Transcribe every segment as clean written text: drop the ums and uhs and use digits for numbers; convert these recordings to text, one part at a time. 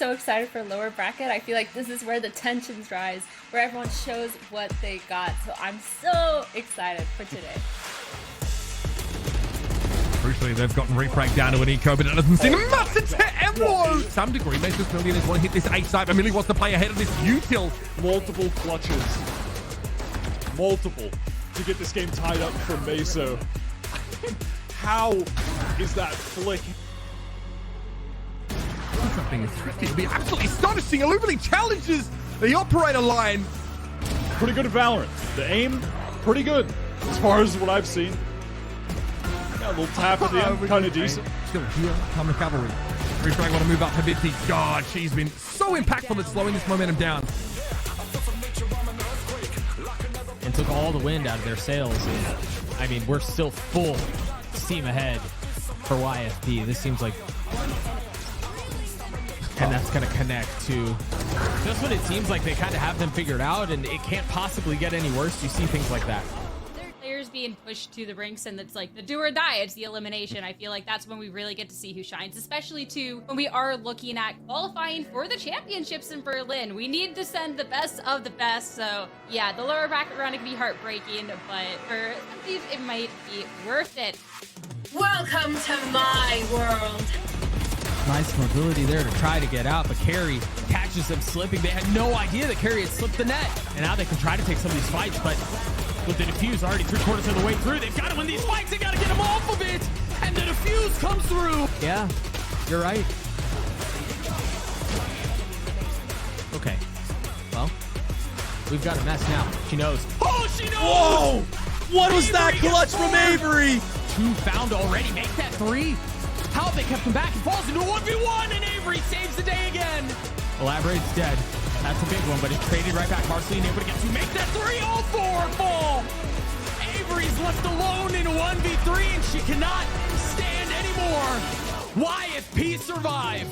so excited for lower bracket. I feel like this is where the tensions rise, where everyone shows what they got. So I'm so excited for today. Crucially, they've gotten refragged down to an eco, but it doesn't seem enough to to some degree. Mesos Millionaires want to hit this A site, but Millie wants to play ahead of this util. Multiple clutches. Multiple to get this game tied up for Meso. How is that flick? Something is thrifty. It'll be absolutely astonishing. Illumily challenges the operator line. Pretty good at Valorant. The aim, pretty good as far as what I've seen. Got a little tap at the end, kind of decent. Still here, come the cavalry. Refrag want to move up for Bitsy. God, she's been so impactful at slowing this momentum down. And took all the wind out of their sails. And, I mean, we're still full steam ahead for YFD. This seems like... And that's going to connect to just when it seems like they kind of have them figured out and it can't possibly get any worse. You see things like that. Players being pushed to the rinks and it's like the do or die, it's the elimination. I feel like that's when we really get to see who shines, especially too when we are looking at qualifying for the championships in Berlin. We need to send the best of the best. So yeah, the lower bracket run can be heartbreaking, but for some of these it might be worth it. Welcome to my world. Nice mobility there to try to get out, but Carry catches them slipping. They had no idea that Carry had slipped the net, and now they can try to take some of these fights, but with the defuse already 3/4 of the way through, they've got to win these fights. They got to get them off of it, and the defuse comes through. Yeah, you're right. Okay, well, we've got a mess now. She knows. Oh, she knows! Whoa! What was that Avery clutch from Avery? 2 found already. Make that 3. How they kept him back. He falls into a 1v1, and Avery saves the day again. Elaborate's dead. That's a big one, but it's traded right back. Marceline able to get to make that 3. All 4 fall. Avery's left alone in a 1v3, and she cannot stand anymore. YFP survive.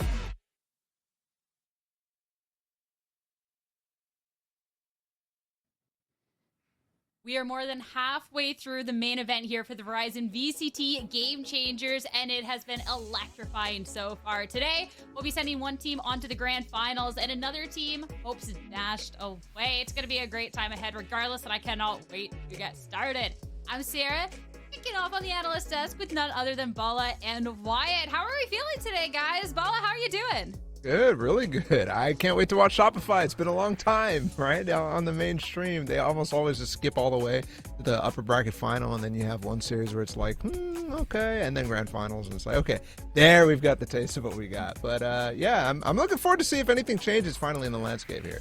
We are more than halfway through the main event here for the Verizon VCT Game Changers, and it has been electrifying so far. Today, we'll be sending one team onto the grand finals, and another team hopes dashed away. It's going to be a great time ahead regardless, and I cannot wait to get started. I'm Sarah, kicking off on the analyst desk with none other than Bala and Wyatt. How are we feeling today, guys? Bala, how are you doing? Good, really good. I can't wait to watch Shopify. It's been a long time, right? On the mainstream, they almost always just skip all the way to the upper bracket final, and then you have one series where it's like, okay, and then grand finals, and it's like, okay, there we've got the taste of what we got. But yeah, I'm looking forward to see if anything changes finally in the landscape here.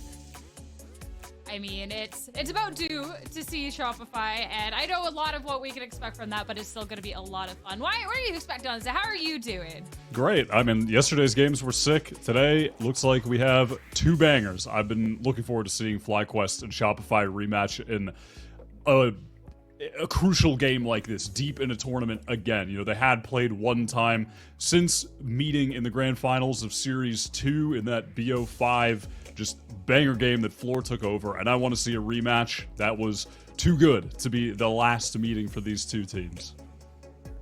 I mean, it's about due to see Shopify, and I know a lot of what we can expect from that, but it's still going to be a lot of fun. Why? What are you expecting on this? How are you doing? Great. I mean, yesterday's games were sick. Today, looks like we have 2 bangers. I've been looking forward to seeing FlyQuest and Shopify rematch in a crucial game like this, deep in a tournament again. You know, they had played one time since meeting in the grand finals of Series 2 in that BO5 just banger game that Floor took over, and I want to see a rematch. That was too good to be the last meeting for these 2 teams.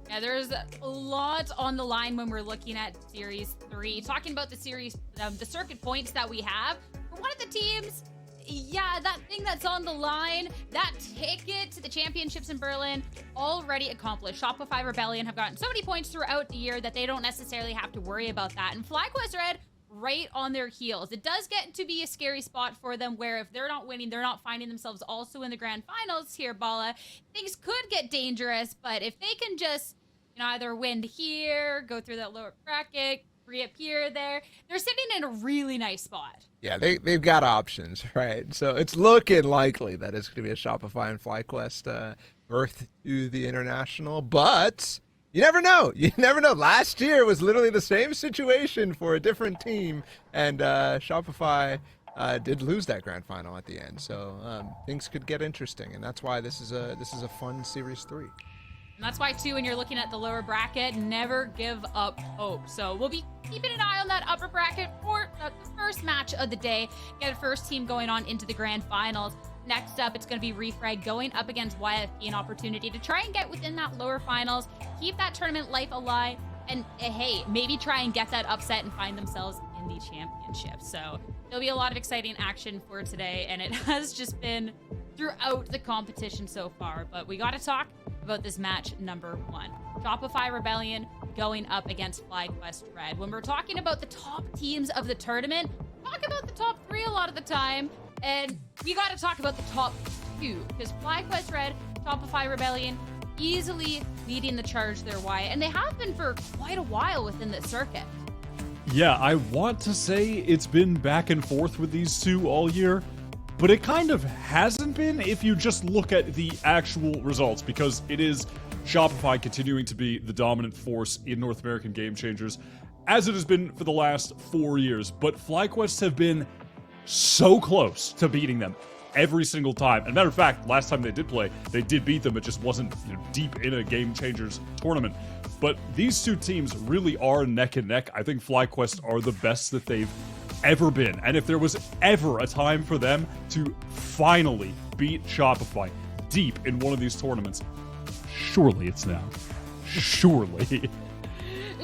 Yeah, there's a lot on the line when we're looking at Series 3. Talking about the series, the circuit points that we have. For one of the teams, yeah, that thing that's on the line, that ticket to the championships in Berlin, already accomplished. Shopify Rebellion have gotten so many points throughout the year that they don't necessarily have to worry about that. And FlyQuest Red, right on their heels. It does get to be a scary spot for them where if they're not winning, they're not finding themselves also in the grand finals here, Bala. Things could get dangerous, but if they can just, you know, either win here, go through that lower bracket, reappear there, they're sitting in a really nice spot. Yeah, they've got options, right? So it's looking likely that it's going to be a Shopify and FlyQuest birth to the international, but you never know. You never know. Last year was literally the same situation for a different team, and Shopify did lose that grand final at the end. So things could get interesting, and that's why this is a fun Series 3. And that's why, too, when you're looking at the lower bracket, never give up hope. So we'll be keeping an eye on that upper bracket for the first match of the day. Get a first team going on into the grand finals. Next up, it's going to be Refrag going up against YFP, an opportunity to try and get within that lower finals, keep that tournament life alive, and hey, maybe try and get that upset and find themselves in in the championship. So there'll be a lot of exciting action for today, and it has just been throughout the competition so far. But we got to talk about this match number 1. Shopify Rebellion going up against FlyQuest Red. When we're talking about the top teams of the tournament, talk about the top 3 a lot of the time, and we got to talk about the top 2, because FlyQuest Red, Shopify Rebellion, easily leading the charge their way, and they have been for quite a while within the circuit. Yeah, I want to say it's been back and forth with these two all year, but it kind of hasn't been if you just look at the actual results, because it is Shopify continuing to be the dominant force in North American Game Changers, as it has been for the last 4 years. But FlyQuest have been so close to beating them every single time. And matter of fact, last time they did play, they did beat them. It just wasn't, deep in a Game Changers tournament. But these two teams really are neck and neck. I think FlyQuest are the best that they've ever been. And if there was ever a time for them to finally beat Shopify deep in one of these tournaments, surely it's now. Surely.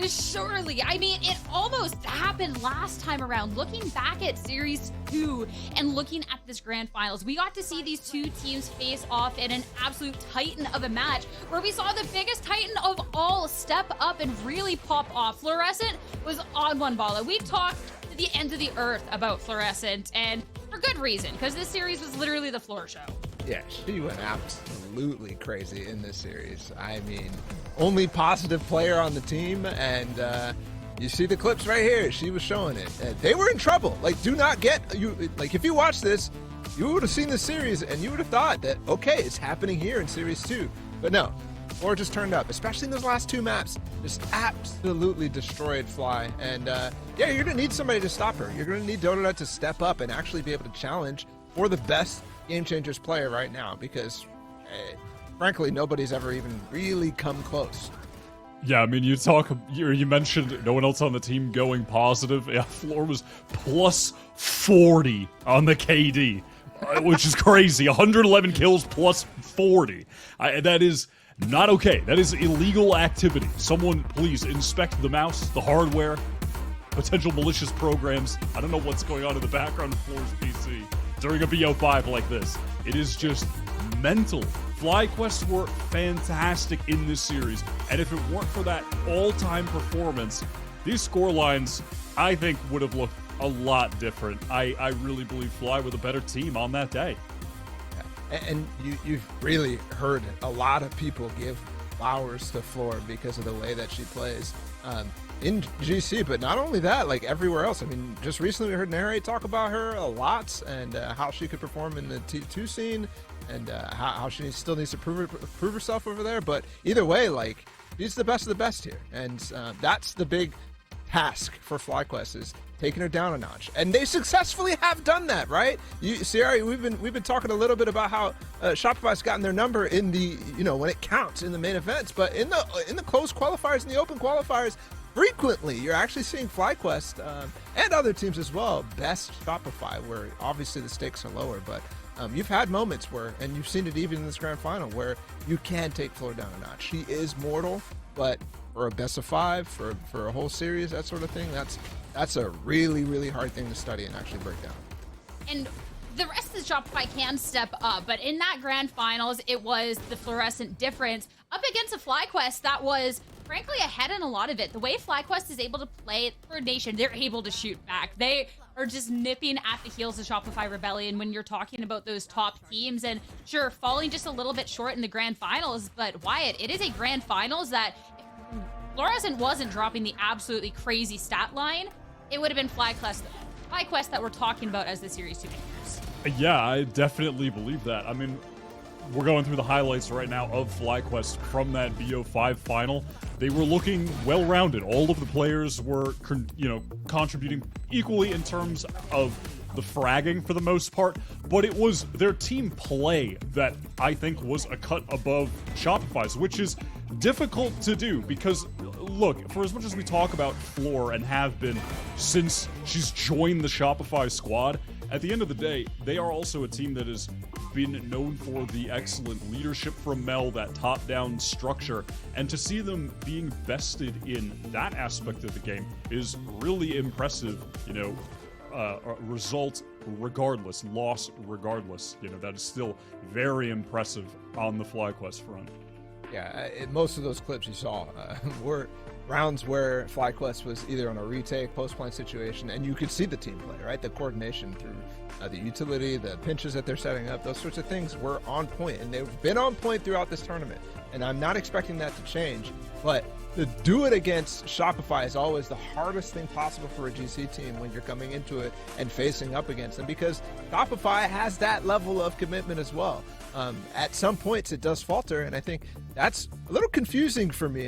Surely. I mean, it almost happened last time around. Looking back at Series 2 and looking at this Grand Finals, we got to see these two teams face off in an absolute titan of a match where we saw the biggest titan of all step up and really pop off. Fluorescent was on one ball. We talked to the end of the earth about Fluorescent, and for good reason, because this series was literally the floor show. Yeah, she went absolutely crazy in this series. I mean, only positive player on the team, and you see the clips right here. She was showing it. They were in trouble. Like, do not get you. Like, if you watch this, you would have seen the series, and you would have thought that, okay, it's happening here in Series 2. But no, Floor just turned up, especially in those last 2 maps. Just absolutely destroyed Fly. And yeah, you're gonna need somebody to stop her. You're gonna need Dota to step up and actually be able to challenge for the best Game Changers player right now, because frankly, nobody's ever even really come close. Yeah, I mean, you mentioned no one else on the team going positive. Yeah, Floor was plus 40 on the KD, which is crazy. 111 kills plus 40. That is not okay. That is illegal activity. Someone please inspect the mouse, the hardware, potential malicious programs. I don't know what's going on in the background of Floor's PC during a BO5 like this. It is just mental. FlyQuest were fantastic in this series, and if it weren't for that all-time performance, these score lines, I think, would have looked a lot different. I really believe Fly were the better team on that day. Yeah. And you've really heard a lot of people give flowers to Floor because of the way that she plays in GC, but not only that, like everywhere else. I mean, just recently we heard Narrate talk about her a lot, and how she could perform in the T2 scene, and how she still needs to prove herself over there. But either way, like, she's the best of the best here, and that's the big task for FlyQuest, is taking her down a notch, and they successfully have done that, right? Sierra, we've been talking a little bit about how Shopify's gotten their number in the, when it counts in the main events, but in the closed qualifiers and the open qualifiers, frequently you're actually seeing FlyQuest and other teams as well best Shopify, where obviously the stakes are lower, but you've had moments where, and you've seen it even in this grand final, where you can take Floor down a notch. She is mortal, but for a best of 5, for a whole series, that sort of thing, that's a really, really hard thing to study and actually break down. And the rest of the Shopify can step up, but in that grand finals, it was the Fluorescent difference up against a FlyQuest that was frankly ahead in a lot of it. The way FlyQuest is able to play for Nation, they're able to shoot back. They are just nipping at the heels of Shopify Rebellion when you're talking about those top teams, and sure, falling just a little bit short in the grand finals, but Wyatt, it is a grand finals that if Fluorescent wasn't dropping the absolutely crazy stat line, it would have been FlyQuest that we're talking about as the Series 2 winners. Yeah, I definitely believe that. I mean, we're going through the highlights right now of FlyQuest from that BO5 final. They were looking well-rounded. All of the players were, contributing equally in terms of the fragging for the most part, but it was their team play that I think was a cut above Shopify's, which is difficult to do because, look, for as much as we talk about Floor and have been since she's joined the Shopify squad, at the end of the day, they are also a team that has been known for the excellent leadership from Mel, that top-down structure, and to see them being vested in that aspect of the game is really impressive. You know, result regardless, loss regardless, you know, that is still very impressive on the FlyQuest front. Yeah, most of those clips you saw were rounds where FlyQuest was either on a retake, post-plant situation, and you could see the team play, right? The coordination through the utility, the pinches that they're setting up, those sorts of things were on point, and they've been on point throughout this tournament. And I'm not expecting that to change, but to do it against Shopify is always the hardest thing possible for a GC team when you're coming into it and facing up against them, because Shopify has that level of commitment as well. At some points it does falter, and I think that's a little confusing for me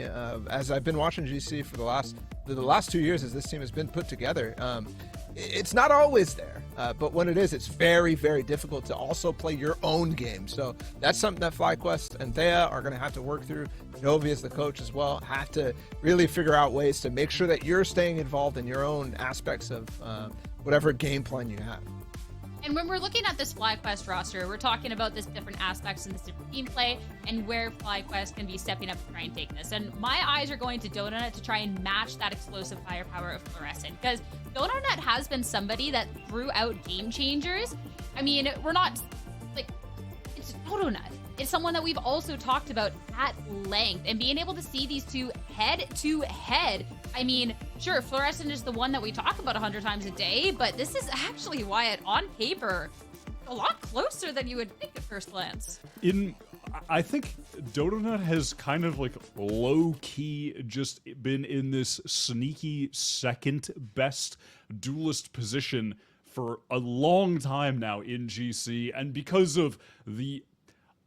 as I've been watching GC for the last 2 years as this team has been put together. It's not always there, but when it is, it's very, very difficult to also play your own game. So that's something that FlyQuest and Thea are going to have to work through. Novi, as the coach as well, have to really figure out ways to make sure that you're staying involved in your own aspects of whatever game plan you have. And when we're looking at this FlyQuest roster, we're talking about this different aspects and this different team play and where FlyQuest can be stepping up to try and take this. And my eyes are going to Donut to try and match that explosive firepower of Fluorescent, because Donut has been somebody that threw out game changers. I mean, we're not like, it's Donut. It's someone that we've also talked about at length, and being able to see these two head to head. I mean, sure, Fluorescent is the one that we talk about 100 times a day, but this is actually, Wyatt, on paper, a lot closer than you would think at first glance. I think Donut has kind of like low-key just been in this sneaky second best duelist position for a long time now in GC, and because of the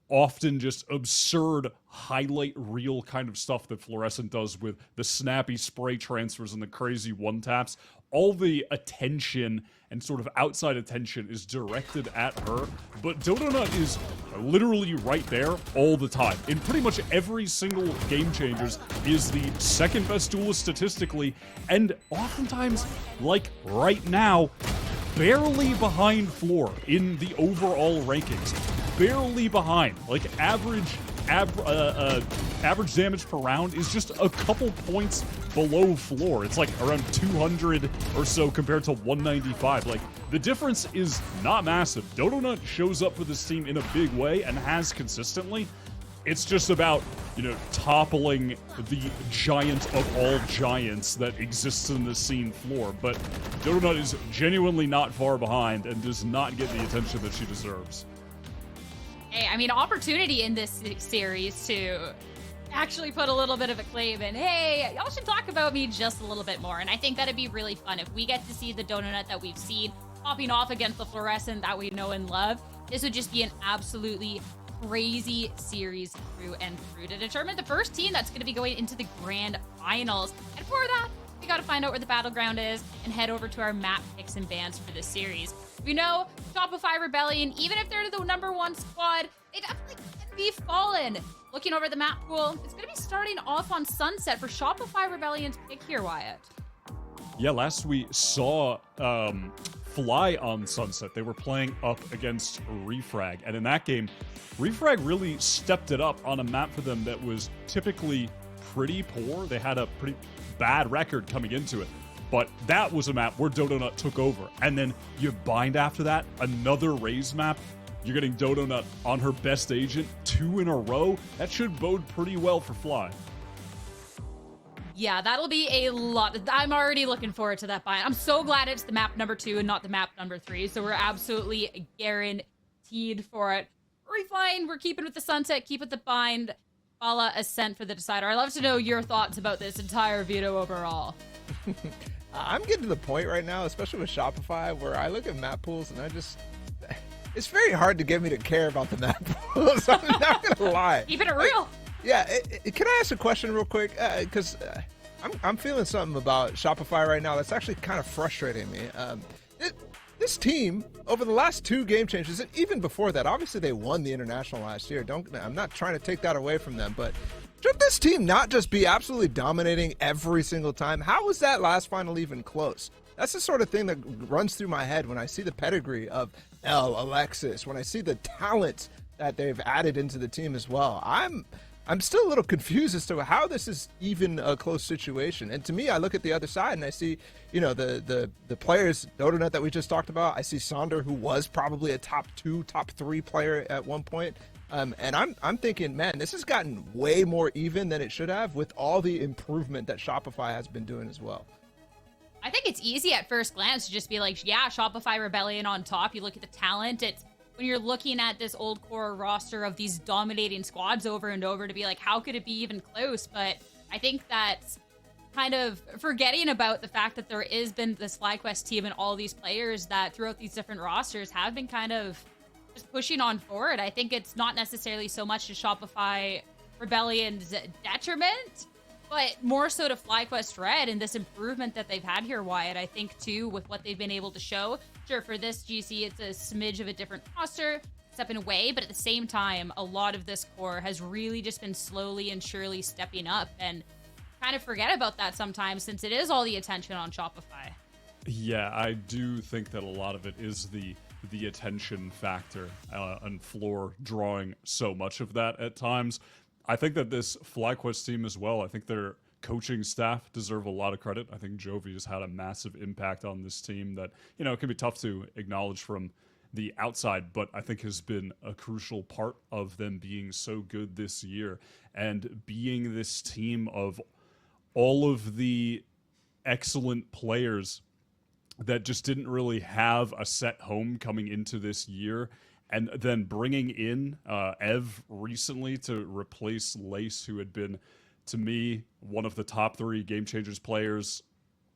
often just absurd highlight reel kind of stuff that Fluorescent does with the snappy spray transfers and the crazy one-taps, all the attention and sort of outside attention is directed at her, but Donut is literally right there all the time. In pretty much every single Game Changers is the second best duelist statistically, and oftentimes, like right now, barely behind Floor in the overall rankings. Barely behind. Like average damage per round is just a couple points below Floor. It's like around 200 or so compared to 195. Like, the difference is not massive. Donut shows up for this team in a big way and has consistently. It's just about, you know, toppling the giant of all giants that exists in the scene, Floor. But Donut is genuinely not far behind and does not get the attention that she deserves. Hey, I mean, opportunity in this series to actually put a little bit of a claim in, hey, y'all should talk about me just a little bit more. And I think that'd be really fun if we get to see the Donut that we've seen popping off against the Fluorescent that we know and love. This would just be an absolutely crazy series through and through to determine the first team that's going to be going into the grand finals. And for that, we got to find out where the battleground is and head over to our map picks and bans for this series. We know Shopify Rebellion, even if they're the #1 squad, they definitely can be fallen. Looking over the map pool, it's going to be starting off on Sunset for Shopify Rebellion's pick here, Wyatt. Yeah, last we saw Fly on Sunset. They were playing up against Refrag, and in that game, Refrag really stepped it up on a map for them that was typically pretty poor. They had a pretty bad record coming into it. But that was a map where Donut took over. And then you bind after that, another Raze map. You're getting Donut on her best agent 2 in a row. That should bode pretty well for Fly. Yeah, that'll be a lot. I'm already looking forward to that bind. I'm so glad it's the map #2 and not the map #3. So we're absolutely guaranteed for it. Refine, we're keeping with the Sunset, keep with the bind. Fala Ascent for the Decider. I'd love to know your thoughts about this entire veto overall. I'm getting to the point right now, especially with Shopify, where I look at map pools and it's very hard to get me to care about the map pools. I'm not gonna lie. Keeping it real. Can I ask a question real quick? Because I'm feeling something about Shopify right now that's actually kind of frustrating me. This team, over the last 2 game changes, and even before that, obviously they won the International last year. I'm not trying to take that away from them, but should this team not just be absolutely dominating every single time? How was that last final even close? that's the sort of thing that runs through my head when I see the pedigree of Alexis, when I see the talent that they've added into the team as well. I'm still a little confused as to how this is even a close situation. And to me, I look at the other side and I see, the players, Dodonut that we just talked about. I see Sonder, who was probably a top 2, top 3 player at one point. And I'm thinking, man, this has gotten way more even than it should have with all the improvement that Shopify has been doing as well. I think it's easy at first glance to just be like, yeah, Shopify Rebellion on top. You look at the talent. It's when you're looking at this old core roster of these dominating squads over and over to be like, how could it be even close? But I think that's kind of forgetting about the fact that there has been this FlyQuest team and all these players that throughout these different rosters have been kind of just pushing on forward. I think it's not necessarily so much to Shopify Rebellion's detriment, but more so to FlyQuest Red and this improvement that they've had here, Wyatt. I think, too, with what they've been able to show. Sure, for this GC, it's a smidge of a different roster, stepping away, but at the same time, a lot of this core has really just been slowly and surely stepping up, and kind of forget about that sometimes since it is all the attention on Shopify. Yeah, I do think that a lot of it is the attention factor and Floor drawing so much of that at times. I think that this FlyQuest team as well, I think their coaching staff deserve a lot of credit. I think Jovi has had a massive impact on this team that, it can be tough to acknowledge from the outside, but I think has been a crucial part of them being so good this year and being this team of all of the excellent players that just didn't really have a set home coming into this year. And then bringing in Ev recently to replace Lace, who had been, to me, one of the top 3 Game Changers players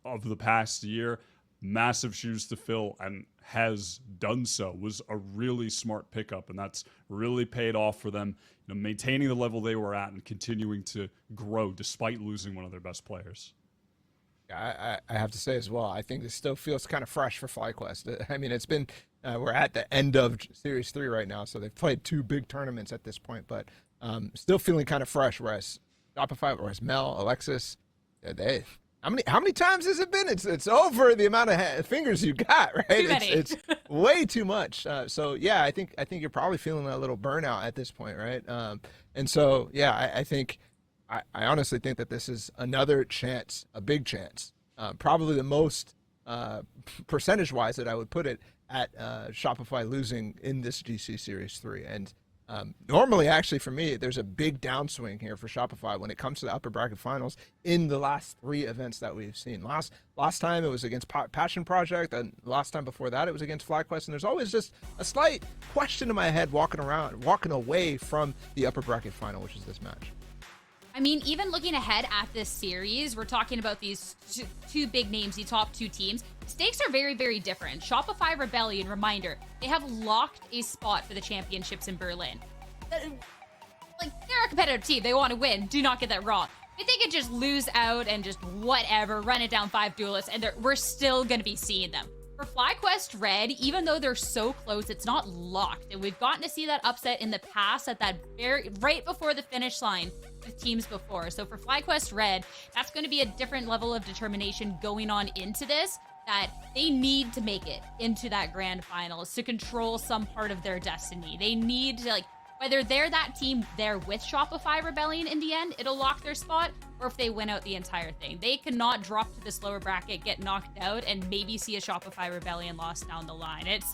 of the past year. Massive shoes to fill and has done so. Was a really smart pickup, and that's really paid off for them, maintaining the level they were at and continuing to grow despite losing one of their best players. I have to say as well, I think this still feels kind of fresh for FlyQuest. I mean, it's been, we're at the end of Series 3 right now, so they've played 2 big tournaments at this point, but still feeling kind of fresh, whereas Shopify, whereas Mel, Alexis, how many times has it been? It's over the amount of fingers you got, right? Too many. It's way too much. So yeah, I think you're probably feeling a little burnout at this point, right? And so yeah, I think I honestly think that this is another chance, a big chance, probably the most percentage-wise that I would put it at Shopify losing in this GC Series 3. And normally, actually, for me, there's a big downswing here for Shopify when it comes to the upper bracket finals in the last 3 events that we've seen. Last time it was against Passion Project, and last time before that it was against FlyQuest, and there's always just a slight question in my head walking away from the upper bracket final, which is this match. I mean, even looking ahead at this series, we're talking about these two big names, the top 2 teams. Stakes are very, very different. Shopify Rebellion, reminder, they have locked a spot for the championships in Berlin. They're a competitive team. They want to win. Do not get that wrong. If they could just lose out and just whatever, run it down 5 duelists, and we're still going to be seeing them. For FlyQuest Red, even though they're so close, it's not locked. And we've gotten to see that upset in the past at that right before the finish line with teams before. So for FlyQuest Red, that's going to be a different level of determination going on into this, that they need to make it into that grand finals to control some part of their destiny. They need to, whether they're that team there with Shopify Rebellion in the end, it'll lock their spot, or if they win out the entire thing. They cannot drop to this lower bracket, get knocked out, and maybe see a Shopify Rebellion loss down the line. It's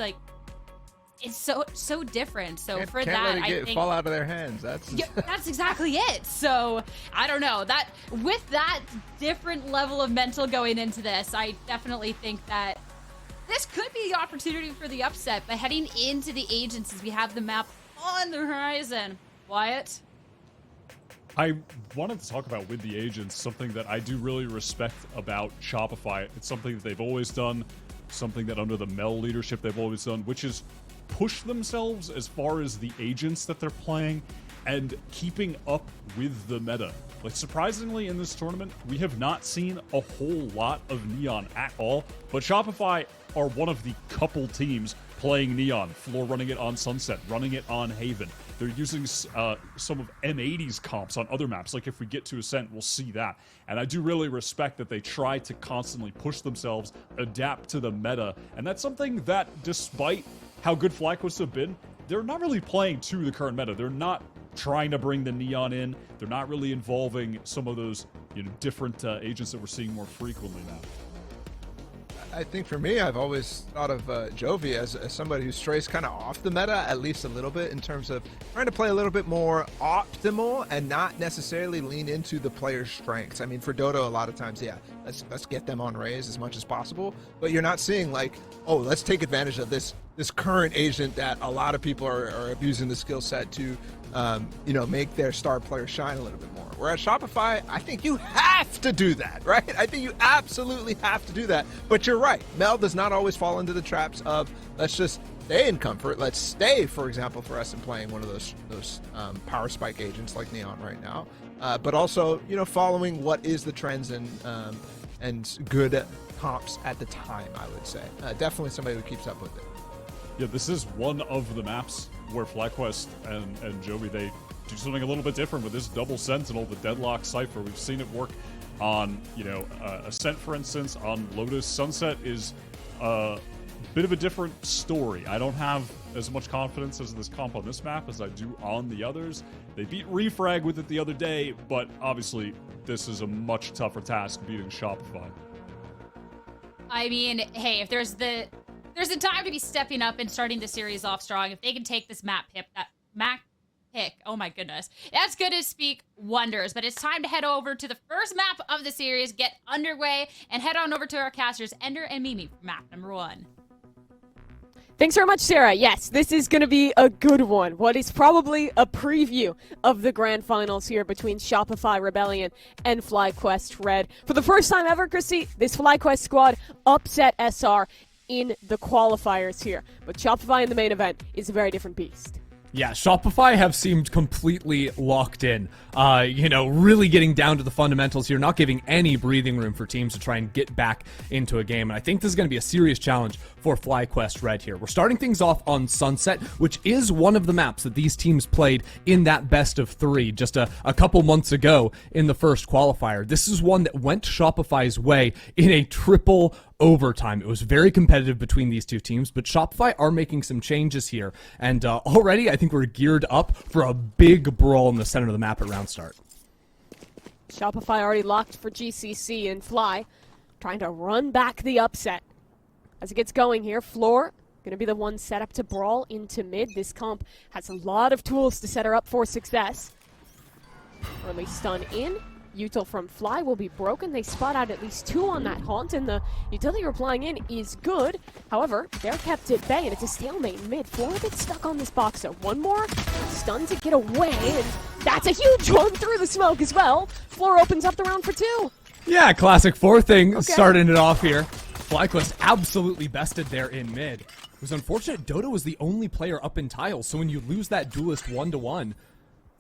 so different. So Can't that, let it I think fall out of their hands. that's exactly it. So I don't know, that with that different level of mental going into this, I definitely think that this could be the opportunity for the upset. But heading into the agencies, we have the map on the horizon. Wyatt? I wanted to talk about with the agents something that I do really respect about Shopify. It's something that they've always done, something that under the Mel leadership they've always done, which is push themselves as far as the agents that they're playing and keeping up with the meta. Surprisingly, in this tournament, we have not seen a whole lot of Neon at all, but Shopify are one of the couple teams playing Neon, Floor running it on Sunset, running it on Haven. They're using some of M80's comps on other maps. Like if we get to Ascent, we'll see that. And I do really respect that they try to constantly push themselves, adapt to the meta. And that's something that, despite how good FlyQuest have been, they're not really playing to the current meta. They're not trying to bring the Neon in. They're not really involving some of those, different agents that we're seeing more frequently now. I think for me, I've always thought of Jovi as somebody who strays kind of off the meta, at least a little bit, in terms of trying to play a little bit more optimal and not necessarily lean into the player's strengths. I mean, for Dodo, a lot of times, yeah, let's get them on Raze as much as possible. But you're not seeing like, oh, let's take advantage of this current agent that a lot of people are abusing the skill set to, make their star player shine a little bit more. Whereas Shopify, I think you have to do that, right? I think you absolutely have to do that. But you're right. Mel does not always fall into the traps of, let's just stay in comfort. Let's stay, for example, for us in playing one of those power spike agents like Neon right now. But also, following what is the trends and good comps at the time, I would say. Definitely somebody who keeps up with it. Yeah, this is one of the maps where FlyQuest and Jovi, they do something a little bit different with this double Sentinel, the Deadlock Cypher. We've seen it work on, Ascent, for instance. On Lotus, Sunset is a bit of a different story. I don't have as much confidence as this comp on this map as I do on the others. They beat Refrag with it the other day, but obviously this is a much tougher task beating Shopify. I mean, hey, if there's a time to be stepping up and starting the series off strong. If they can take this map pick, oh my goodness, that's going to speak wonders. But it's time to head over to the first map of the series, get underway, and head on over to our casters, Ender and Mimi, for map number 1. Thanks very much, Sarah. Yes, this is going to be a good one. What is probably a preview of the grand finals here between Shopify Rebellion and FlyQuest Red. For the first time ever, Chrissy, this FlyQuest squad upset SR in the qualifiers here. But Shopify in the main event is a very different beast. Yeah, Shopify have seemed completely locked in. Really getting down to the fundamentals here, not giving any breathing room for teams to try and get back into a game. And I think this is going to be a serious challenge for FlyQuest Red here. We're starting things off on Sunset, which is one of the maps that these teams played in that best of 3 just a couple months ago in the first qualifier. This is one that went Shopify's way in a triple overtime. It was very competitive between these two teams, but Shopify are making some changes here. And already, I think we're geared up for a big brawl in the center of the map at round start. Shopify already locked for GCC and Fly, trying to run back the upset. As it gets going here, Floor going to be the one set up to brawl into mid. This comp has a lot of tools to set her up for success. Early stun in. Util from Fly will be broken. They spot out at least 2 on that Haunt, and the utility replying in is good. However, they're kept at bay, and it's a stalemate in mid. Floor gets stuck on this box, so one more stun to get away, and that's a huge one through the smoke as well. Floor opens up the round for 2. Yeah, classic 4 thing, starting it off here. FlyQuest absolutely bested there in mid. It was unfortunate Dodo was the only player up in tiles, so when you lose that duelist 1-to-1,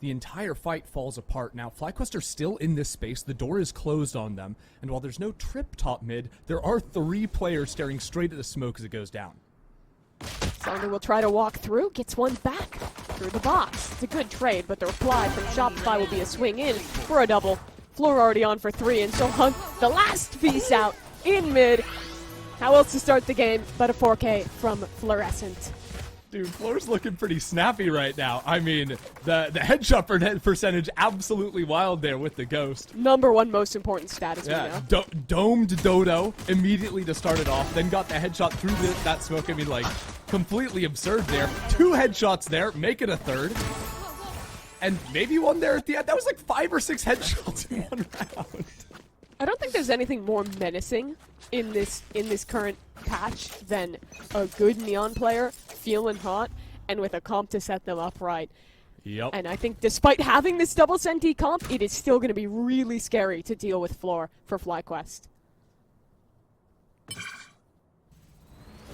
the entire fight falls apart. Now, FlyQuest are still in this space. The door is closed on them. And while there's no trip top mid, there are 3 players staring straight at the smoke as it goes down. Sander will try to walk through, gets one back through the box. It's a good trade, but the reply from Shopify will be a swing in for a double. Floor already on for 3, and so Hunt, the last piece out in mid. How else to start the game but a 4K from Fluorescent? Dude, Floor's looking pretty snappy right now. I mean, the headshot percentage absolutely wild there with the Ghost. Number 1 most important stat as we know. Domed Dodo immediately to start it off, then got the headshot through that smoke. I mean, like, completely absurd there. 2 headshots there, make it a 3rd. And maybe one there at the end. That was like 5 or 6 headshots in one round. I don't think there's anything more menacing in this current patch than a good Neon player feeling hot and with a comp to set them up right. Yep. And I think despite having this double Senti comp, it is still going to be really scary to deal with Floor for FlyQuest.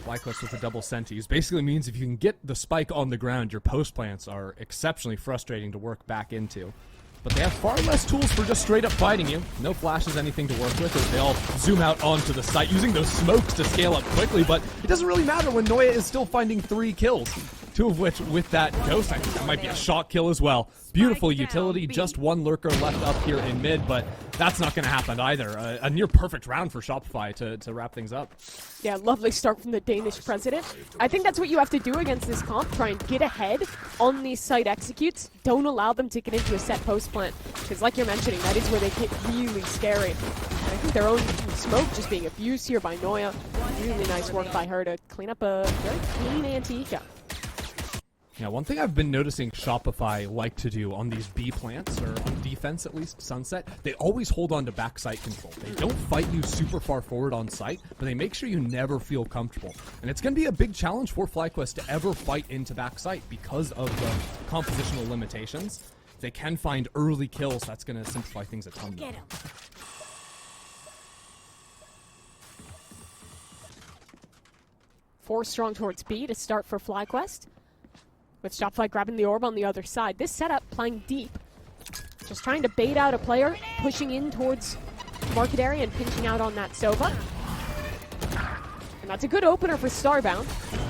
FlyQuest with a double Sentis basically means if you can get the spike on the ground, your post plants are exceptionally frustrating to work back into. but they have far less tools for just straight up fighting you. No flashes, anything to work with as they all zoom out onto the site, using those smokes to scale up quickly, but it doesn't really matter when Noya is still finding 3 kills. 2 of which with that ghost. I think that might be a shot kill as well. Beautiful utility, just 1 lurker left up here in mid, but that's not going to happen either. A near perfect round for Shopify to wrap things up. Yeah, lovely start from the Danish president. I think that's what you have to do against this comp. Try and get ahead on these site executes. Don't allow them to get into a set post plant. Because like you're mentioning, that is where they get really scary. And I think their own smoke just being abused here by Noya. Really nice work by her to clean up a very clean anti-eco. Yeah, one thing I've been noticing Shopify like to do on these B plants, or on defense at least, Sunset, they always hold on to backside control. They don't fight you super far forward on site, but they make sure you never feel comfortable. And it's going to be a big challenge for FlyQuest to ever fight into backside because of the compositional limitations. If they can find early kills, that's going to simplify things a ton. Get him. Four strong towards B to start for FlyQuest. With Shopify grabbing the orb on the other side. This setup playing deep. Just trying to bait out a player, pushing in towards the market area and pinching out on that Sova. And that's a good opener for Starbound.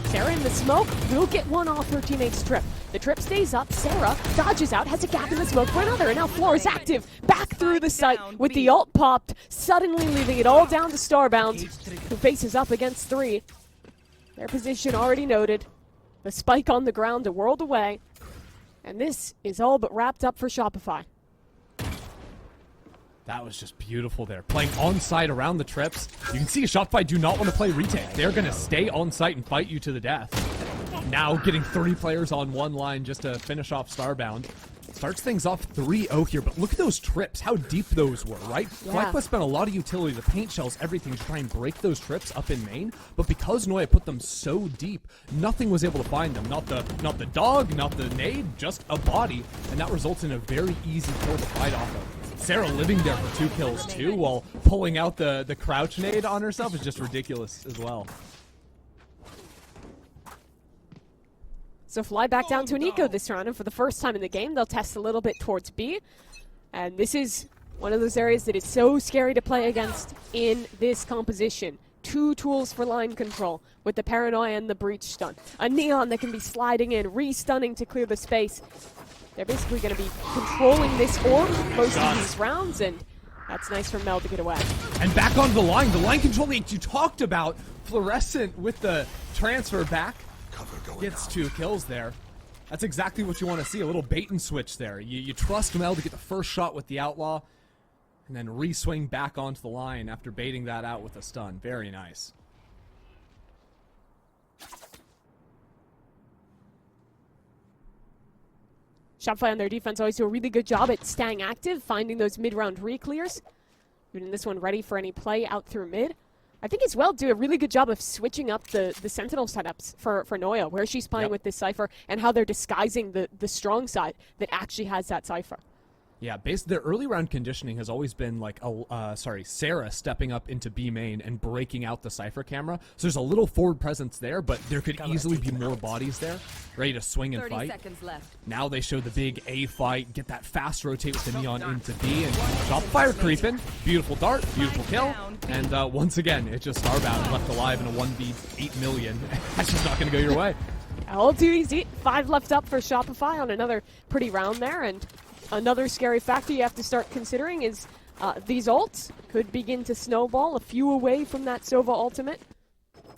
Sarah in the smoke will get one off her teammate's trip. The trip stays up. Sarah dodges out, has a gap in the smoke for another, and now Floor is active. Back through the site with the ult popped, suddenly leaving it all down to Starbound, who faces up against 3. Their position already noted. The spike on the ground a world away. And this is all but wrapped up for Shopify. That was just beautiful there. Playing on site around the trips. You can see Shopify do not want to play retake. They're going to stay on site and fight you to the death. Now getting 30 players on one line just to finish off Starbound. Starts things off 3-0 here, but look at those trips, how deep those were, right? Yeah. FlyQuest spent a lot of utility, the paint shells, everything to try and break those trips up in main, but because Noya put them so deep, nothing was able to find them. Not the dog, not the nade, just a body, and that results in a very easy kill to fight off of. Sarah living there for 2 kills too, while pulling out the crouch nade on herself is just ridiculous as well. So fly back down to an eco this round, and for the first time in the game, they'll test a little bit towards B. And this is one of those areas that is so scary to play against in this composition. 2 tools for line control, with the Paranoia and the Breach stun. A Neon that can be sliding in, re-stunning to clear the space. They're basically going to be controlling this orb most of these rounds, and that's nice for Mel to get away. And back onto the line control that you talked about, Fluorescent with the transfer back. Gets 2 kills there. That's exactly what you want to see, a little bait and switch there. You trust Mel to get the first shot with the Outlaw, and then re-swing back onto the line after baiting that out with a stun. Very nice. Shopify on their defense always do a really good job at staying active, finding those mid-round re-clears. Even in this one, ready for any play out through mid. I think as well do a really good job of switching up the Sentinel setups for Noya, where she's playing with this Cypher, and how they're disguising the strong side that actually has that Cypher. Yeah, their early round conditioning has always been like, Sarah stepping up into B main and breaking out the Cypher camera. So there's a little forward presence there, but there could easily be more bodies there, ready to swing and fight. 30 seconds left. Now they show the big A fight, get that fast rotate with the Neon into B, and Shopify creeping. Beautiful dart, beautiful kill, and once again, it's just Starbound left alive in a 1v8 million. That's just not going to go your way. All too easy. 5 left up for Shopify on another pretty round there, and another scary factor you have to start considering is these ults could begin to snowball, a few away from that Sova ultimate.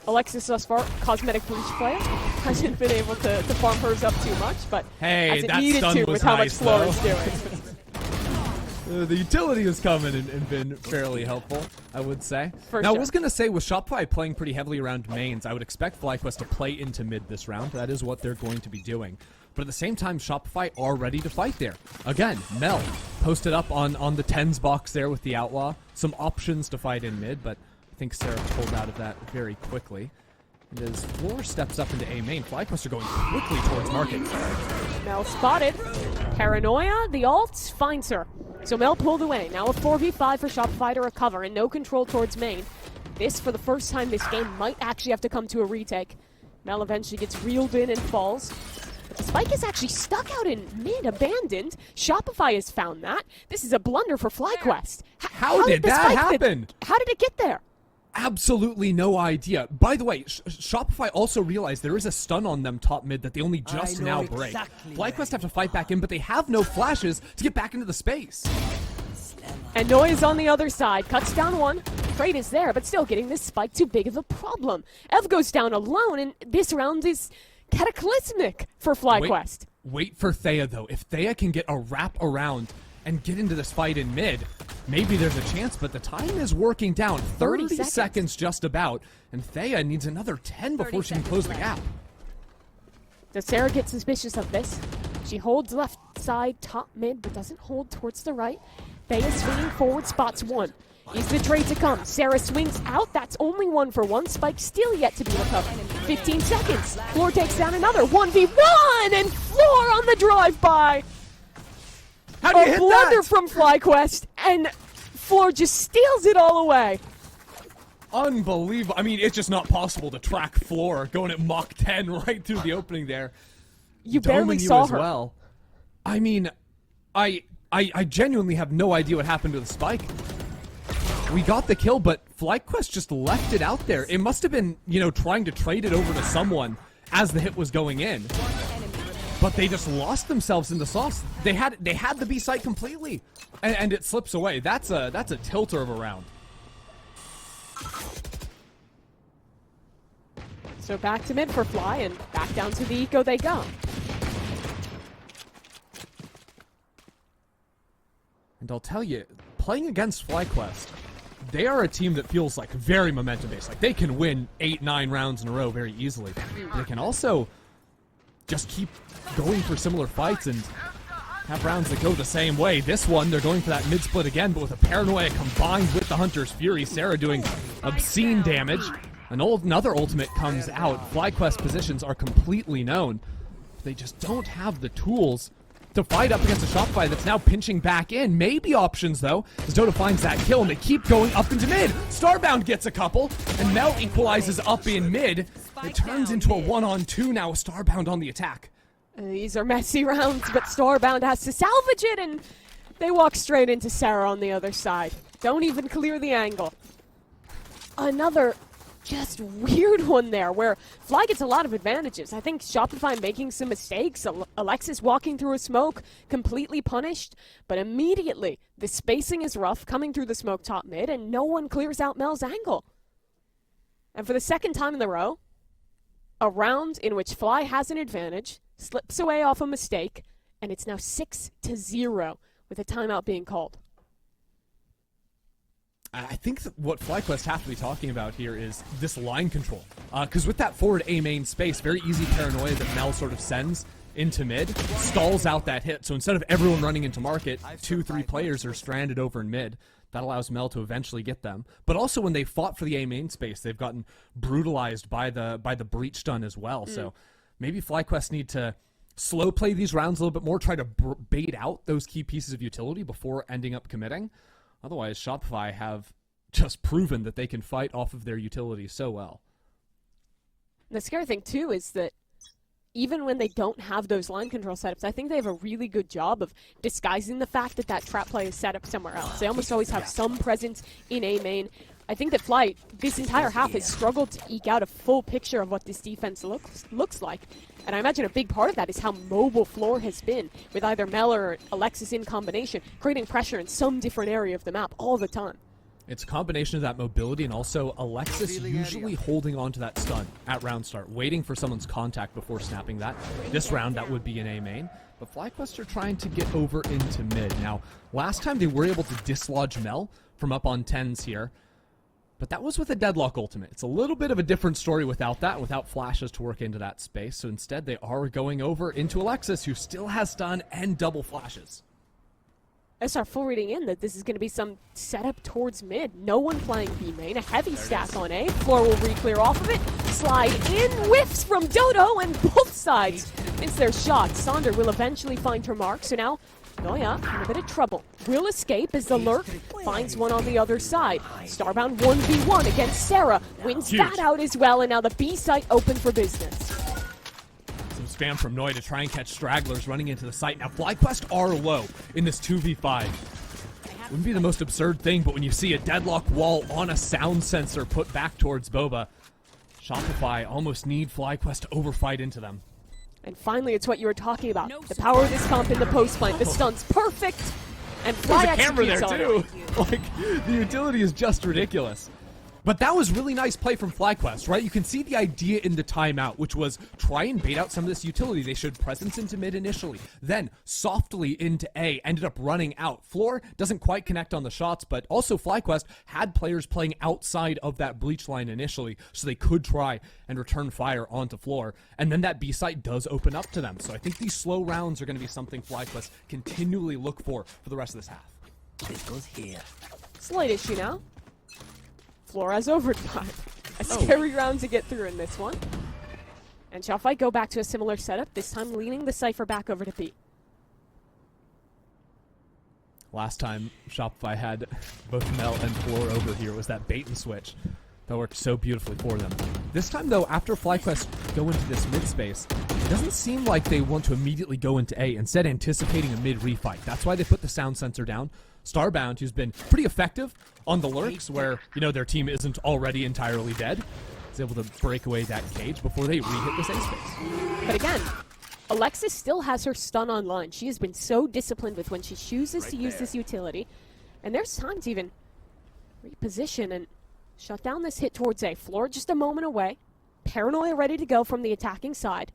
Alexis thus far, cosmetic breach player, hasn't been able to farm hers up too much, but hey, as it that needed stun to was with how much nice, Floor though. is doing. The utility has come in and been fairly helpful, I would say. For now, sure. I was going to say, with Shopify playing pretty heavily around mains, I would expect FlyQuest to play into mid this round. That is what they're going to be doing. But at the same time, Shopify are ready to fight there. Again, Mel posted up on the 10s box there with the Outlaw. Some options to fight in mid, but I think Sarah pulled out of that very quickly. And as Floor steps up into A main, FlyQuest are going quickly towards market. Mel spotted. Paranoia, the ult, finds her. So Mel pulled away. Now a 4v5 for Shopify to recover, and no control towards main. This, for the first time this game, might actually have to come to a retake. Mel eventually gets reeled in and falls. But Spike is actually stuck out in mid, abandoned. Shopify has found that. This is a blunder for FlyQuest. How did the that Spike happen? How did it get there? Absolutely no idea. By the way, Shopify also realized there is a stun on them top mid that they only just now break. FlyQuest have to fight back in, but they have no flashes to get back into the space. And Noise on the other side, cuts down one. Trade is there, but still getting this Spike too big of a problem. Ev goes down alone, and this round is cataclysmic for FlyQuest. Wait for Thea, though. If Thea can get a wrap around and get into this fight in mid, maybe there's a chance, but the time is working down. 30 seconds just about, and Thea needs another 10 before she can close the gap. Does Sarah get suspicious of this? She holds left side, top mid, but doesn't hold towards the right. Thea swinging forward, spots one. Is the trade to come? Sarah swings out. That's only 1 for 1. Spike still yet to be recovered. 15 seconds. Floor takes down another. 1v1, and Floor on the drive-by. How do you A hit blunder that? from FlyQuest, and Floor just steals it all away. Unbelievable. I mean, it's just not possible to track Floor going at Mach 10 right through the opening there. You barely Doming you saw as her. well. I mean, I genuinely have no idea what happened to the Spike. We got the kill, but FlyQuest just left it out there. It must have been, trying to trade it over to someone as the hit was going in. But they just lost themselves in the sauce. They had the B site completely, and it slips away. That's a tilter of a round. So back to mid for Fly, and back down to the eco they go. And I'll tell you, playing against FlyQuest, they are a team that feels like very momentum-based. Like, they can win 8-9 rounds in a row very easily. But they can also just keep going for similar fights and have rounds that go the same way. This one, they're going for that mid-split again, but with a Paranoia combined with the Hunter's Fury. Sarah doing obscene damage. Another ultimate comes out. FlyQuest positions are completely known. They just don't have the tools to fight up against a Shopify that's now pinching back in. Maybe options, though, as Dota finds that kill, and they keep going up into mid. Starbound gets a couple, and Mel equalizes up in mid. It turns into a 1-on-2 now, with Starbound on the attack. These are messy rounds, but Starbound has to salvage it, and they walk straight into Sarah on the other side. Don't even clear the angle. Another just weird one there, where Fly gets a lot of advantages. I think Shopify making some mistakes, Alexis walking through a smoke, completely punished, but immediately the spacing is rough coming through the smoke top mid, and no one clears out Mel's angle. And for the second time in a row, a round in which Fly has an advantage, slips away off a mistake, and it's now 6-0 with a timeout being called. I think that what FlyQuest have to be talking about here is this line control. Because with that forward A main space, very easy Paranoia that Mel sort of sends into mid, stalls out that hit. So instead of everyone running into market, 2-3 players are stranded over in mid. That allows Mel to eventually get them. But also when they fought for the A main space, they've gotten brutalized by the breach stun as well. So maybe FlyQuest need to slow play these rounds a little bit more, try to bait out those key pieces of utility before ending up committing. Otherwise, Shopify have just proven that they can fight off of their utility so well. The scary thing, too, is that even when they don't have those line control setups, I think they have a really good job of disguising the fact that that trap play is set up somewhere else. They almost always have some presence in A main. I think that Fly, this entire half, has struggled to eke out a full picture of what this defense looks like. And I imagine a big part of that is how mobile Floor has been, with either Mel or Alexis in combination, creating pressure in some different area of the map all the time. It's a combination of that mobility and also Alexis usually holding on to that stun at round start, waiting for someone's contact before snapping that. This round, that would be an A main. But FlyQuest are trying to get over into mid. Now, last time they were able to dislodge Mel from up on 10s here, but that was with a Deadlock ultimate. It's a little bit of a different story without that, without flashes to work into that space. So instead, they are going over into Alexis, who still has stun and double flashes. SR full reading in that this is going to be some setup towards mid. No one playing B main. A heavy stack on A. Floor will re-clear off of it. Slide in. Whiffs from Dodo, and both sides miss their shots. Sonder will eventually find her mark. So now Noya in a bit of trouble. Will escape as the lurk finds one on the other side. Starbound 1v1 against Sarah. Wins that out as well, and now the B site open for business. Some spam from Noi to try and catch stragglers running into the site. Now, FlyQuest are low in this 2v5. Wouldn't be the most absurd thing, but when you see a deadlock wall on a sound sensor put back towards Boba, Shopify almost need FlyQuest to overfight into them. And finally, it's what you were talking about. The power of this comp in the post plant. The stun's perfect. And Fly There's a camera there, executes on it. too. Like, the utility is just ridiculous. But that was really nice play from FlyQuest, right? You can see the idea in the timeout, which was try and bait out some of this utility. They showed presence into mid initially, then softly into A, ended up running out. Floor doesn't quite connect on the shots, but also FlyQuest had players playing outside of that breach line initially, so they could try and return fire onto Floor. And then that B site does open up to them. So I think these slow rounds are going to be something FlyQuest continually look for the rest of this half. This goes here. Slight issue now. Flores overdrive. A scary round to get through in this one. And Shopify go back to a similar setup, this time leaning the Cypher back over to B. Last time Shopify had both Mel and Floor over here was that bait and switch that worked so beautifully for them. This time, though, after FlyQuest go into this mid space, it doesn't seem like they want to immediately go into A, instead anticipating a mid refight. That's why they put the sound sensor down. Starbound, who's been pretty effective on the lurks where, you know, their team isn't already entirely dead, is able to break away that cage before they re-hit this A space. But again, Alexis still has her stun online. She has been so disciplined with when she chooses to use this utility. And there's time to even reposition and shut down this hit towards A. Floor just a moment away. Paranoia ready to go from the attacking side.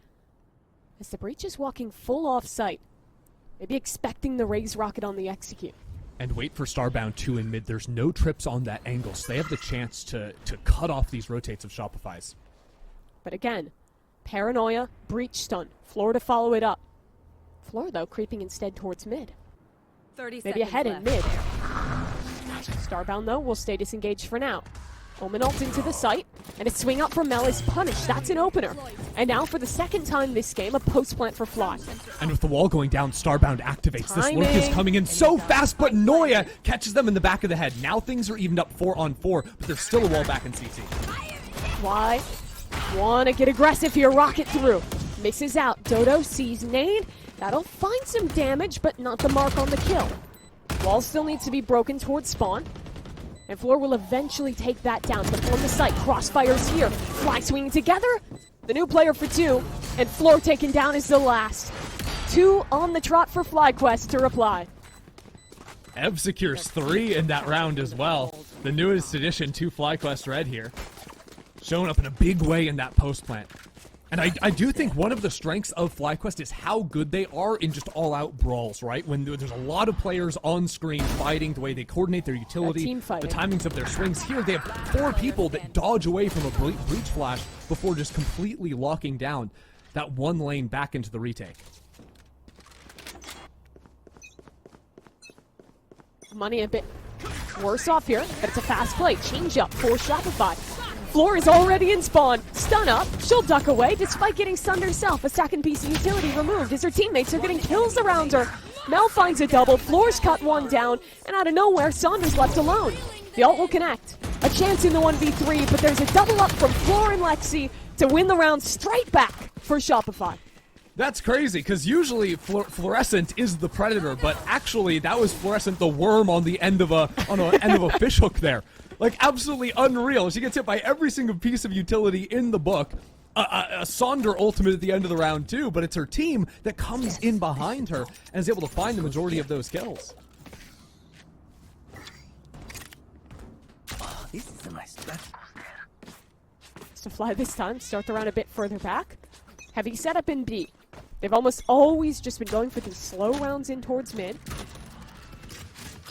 As the breach is walking full off site, maybe expecting the raise rocket on the execute. And wait for Starbound 2 in mid. There's no trips on that angle, so they have the chance to cut off these rotates of Shopify's. But again, Paranoia, breach stun. Floor to follow it up. Floor, though, creeping instead towards mid. 30 Maybe ahead in left. mid. Starbound, though, will stay disengaged for now. Omen ult into the site, and a swing up from Mel is punished. That's an opener. And now, for the second time this game, a post plant for Fly. And with the wall going down, Starbound activates. Timing. This lurk is coming in so fast, but Noya catches them in the back of the head. Now things are evened up 4-on-4, but there's still a wall back in CT. Fly, wanna get aggressive here, rocket through. Misses out. Dodo sees nade. That'll find some damage, but not the mark on the kill. Wall still needs to be broken towards spawn. And Floor will eventually take that down. But on the site, crossfires here. Fly swinging together. The new player for 2. And Floor taken down is the last. 2 on the trot for FlyQuest to reply. Ev secures 3 in that round as well. The newest addition to FlyQuest Red here. Showing up in a big way in that post plant. And I do think one of the strengths of FlyQuest is how good they are in just all-out brawls, right? When there's a lot of players on screen fighting, the way they coordinate their utility, team the fighting. timings of their swings. Here, they have 4 people that dodge away from a breach flash before just completely locking down that one lane back into the retake. Money a bit worse off here, but it's a fast play. Change up for Shopify. Floor is already in spawn. Stun up. She'll duck away despite getting stunned herself. A second piece of utility removed as her teammates are getting kills around her. Mel finds a double. Floor's cut one down. And out of nowhere, Saunders left alone. The ult will connect. A chance in the 1v3, but there's a double up from Floor and Lexi to win the round straight back for Shopify. That's crazy, because usually Fluorescent is the predator, but actually that was Fluorescent the worm on the end of a fishhook there. Like, absolutely unreal. She gets hit by every single piece of utility in the book. A Sonder ultimate at the end of the round, too, but it's her team that comes in behind her and is able to find the majority of those kills. Oh, this is my strategy. To Fly this time, start the round a bit further back. Heavy setup in B. They've almost always just been going for these slow rounds in towards mid.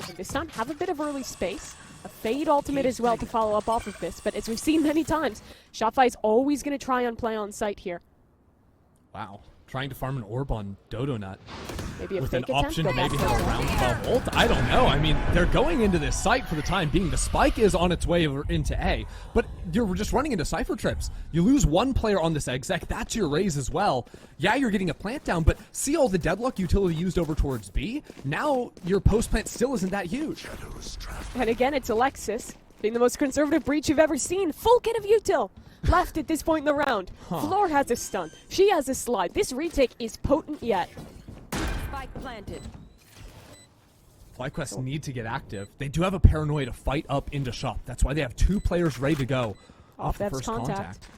And this time, have a bit of early space. A fade ultimate as well to follow up off of this, but as we've seen many times, Shopify's always going to try and play on site here. Wow. Trying to farm an orb on Dodo Nut. Maybe a With fake an attempt, option go to back maybe to hit a the round 12 ult. I don't know. I mean, they're going into this site for the time being. The spike is on its way over into A, but you're just running into Cypher trips. You lose one player on this exec, that's your raise as well. Yeah, you're getting a plant down, but see all the deadlock utility used over towards B? Now your post plant still isn't that huge. And again, it's Alexis, being the most conservative breach you've ever seen. Full kit of util. left at this point in the round. Floor has a stun. She has a slide. This retake is potent yet. Spike planted. FlyQuest need to get active. They do have a paranoia to fight up into shop. That's why they have 2 players ready to go off the That's first contact.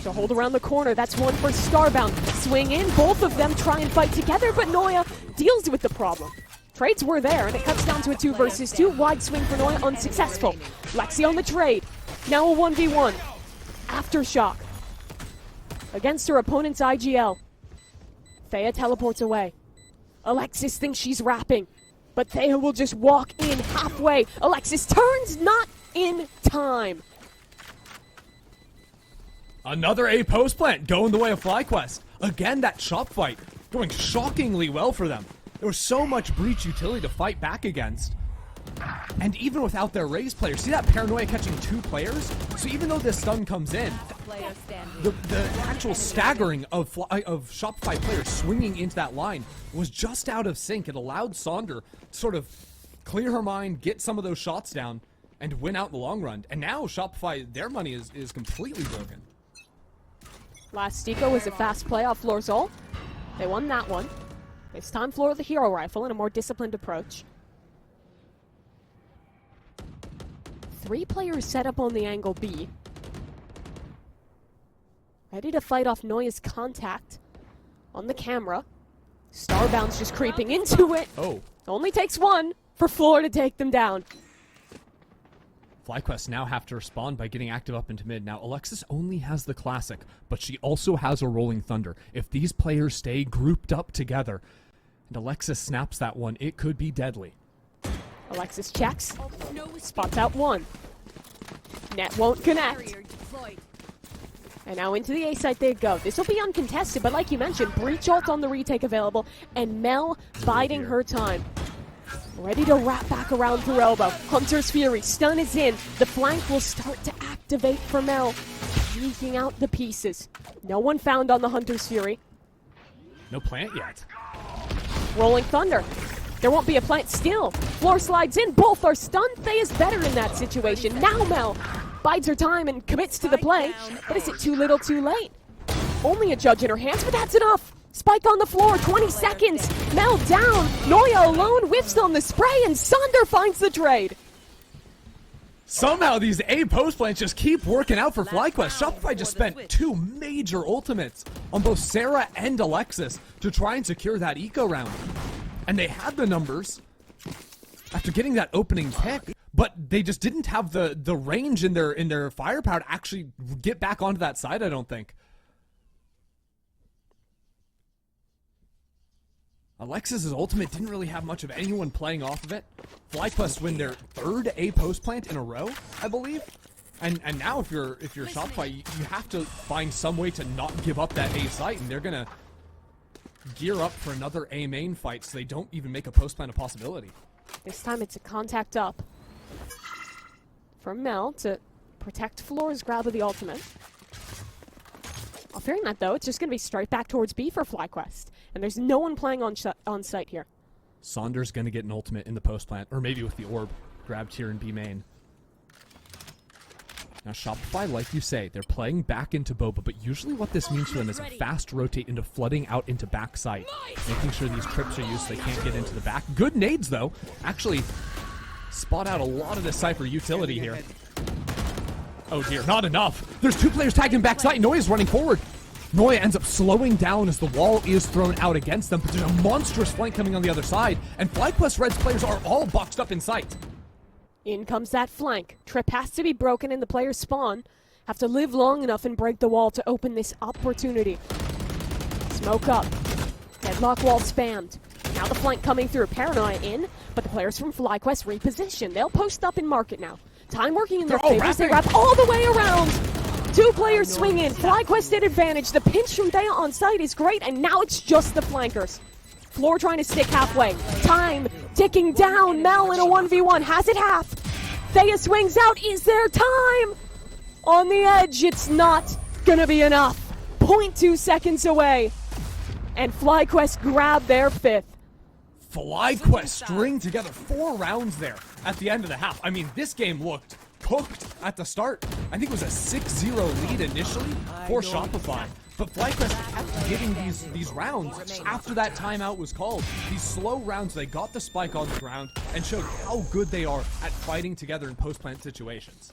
To hold around the corner, that's one for Starbound. Swing in, both of them try and fight together, but Noya deals with the problem. Trades were there, and it cuts down to a 2 versus 2. Wide swing for Noya, unsuccessful. Lexi on the trade. Now a 1v1. Aftershock. Against her opponent's IGL. Thea teleports away. Alexis thinks she's rapping, but Thea will just walk in halfway. Alexis turns, not in time. Another A post plant going the way of FlyQuest. Again, that shop fight going shockingly well for them. There was so much breach utility to fight back against. And even without their raise players, see that paranoia catching 2 players? So even though this stun comes in, the actual staggering of Shopify players swinging into that line was just out of sync. It allowed Sonder to sort of clear her mind, get some of those shots down, and win out in the long run. And now Shopify, their money is completely broken. Last Stico was a fast play off Florzol. They won that one. This time Floor with the hero rifle and a more disciplined approach. 3 players set up on the angle B. Ready to fight off Noya's contact on the camera. Starbound's just creeping into it. Oh. Only takes 1 for Floor to take them down. FlyQuest now have to respond by getting active up into mid. Now, Alexis only has the classic, but she also has a Rolling Thunder. If these players stay grouped up together, and Alexis snaps that one, it could be deadly. Alexis checks, spots out 1. Net won't connect. And now into the A site they go. This will be uncontested, but like you mentioned, Breach ult on the retake available, and Mel biding her time. Ready to wrap back around through elbow. Hunter's Fury, stun is in. The flank will start to activate for Mel. Peeking out the pieces. No one found on the Hunter's Fury. No plant yet. Rolling Thunder. There won't be a plant still. Floor slides in. Both are stunned. Faye is better in that situation. Now Mel bides her time and commits to the play. But is it too little too late? Only a judge in her hands, but that's enough. Spike on the floor, 20 seconds. Mel down. Noya alone whiffs on the spray, and Sonder finds the trade. Somehow these A post plants just keep working out for FlyQuest. Shopify just spent 2 major ultimates on both Sarah and Alexis to try and secure that eco round. And they had the numbers after getting that opening pick, but they just didn't have the range in their firepower to actually get back onto that side, I don't think. Alexis's ultimate didn't really have much of anyone playing off of it. FlyQuest win their 3rd A post plant in a row, I believe. And now if you're Shopify, you have to find some way to not give up that A site, and they're gonna gear up for another A main fight so they don't even make a post plant a possibility. This time it's a contact up from Mel to protect Floor's grab of the ultimate. Fearing that though, it's just gonna be straight back towards B for FlyQuest. And there's no one playing on site here. Sonder's going to get an ultimate in the post plant, or maybe with the orb grabbed here in B main. Now Shopify, like you say, they're playing back into Boba, but usually what this means for them is a fast rotate into flooding out into back site, making sure these trips are used so they can't get into the back. Good nades though, actually spot out a lot of the Cypher utility here. Oh dear, not enough. There's 2 players tagging back site. Noya's running forward. Noya ends up slowing down as the wall is thrown out against them, but there's a monstrous flank coming on the other side, and FlyQuest Red's players are all boxed up in sight. In comes that flank. Trip has to be broken and the players spawn. Have to live long enough and break the wall to open this opportunity. Smoke up. Deadlock wall spammed. Now the flank coming through. Paranoia in, but the players from FlyQuest reposition. They'll post up in market now. Time working in their favor as they wrap all the way around. 2 players swing in. FlyQuest at advantage. The pinch from Thea on site is great, and now it's just the flankers. Floor trying to stick halfway. Time ticking down. Mel in a 1v1 has it half. Thea swings out. Is there time? On the edge, it's not gonna be enough. 0.2 seconds away. And FlyQuest grab their 5th. FlyQuest string together 4 rounds there at the end of the half. I mean, this game looked cooked at the start. I think it was a 6-0 lead initially for Shopify. But FlyQuest kept getting these rounds after that timeout was called. These slow rounds, they got the spike on the ground and showed how good they are at fighting together in post-plant situations.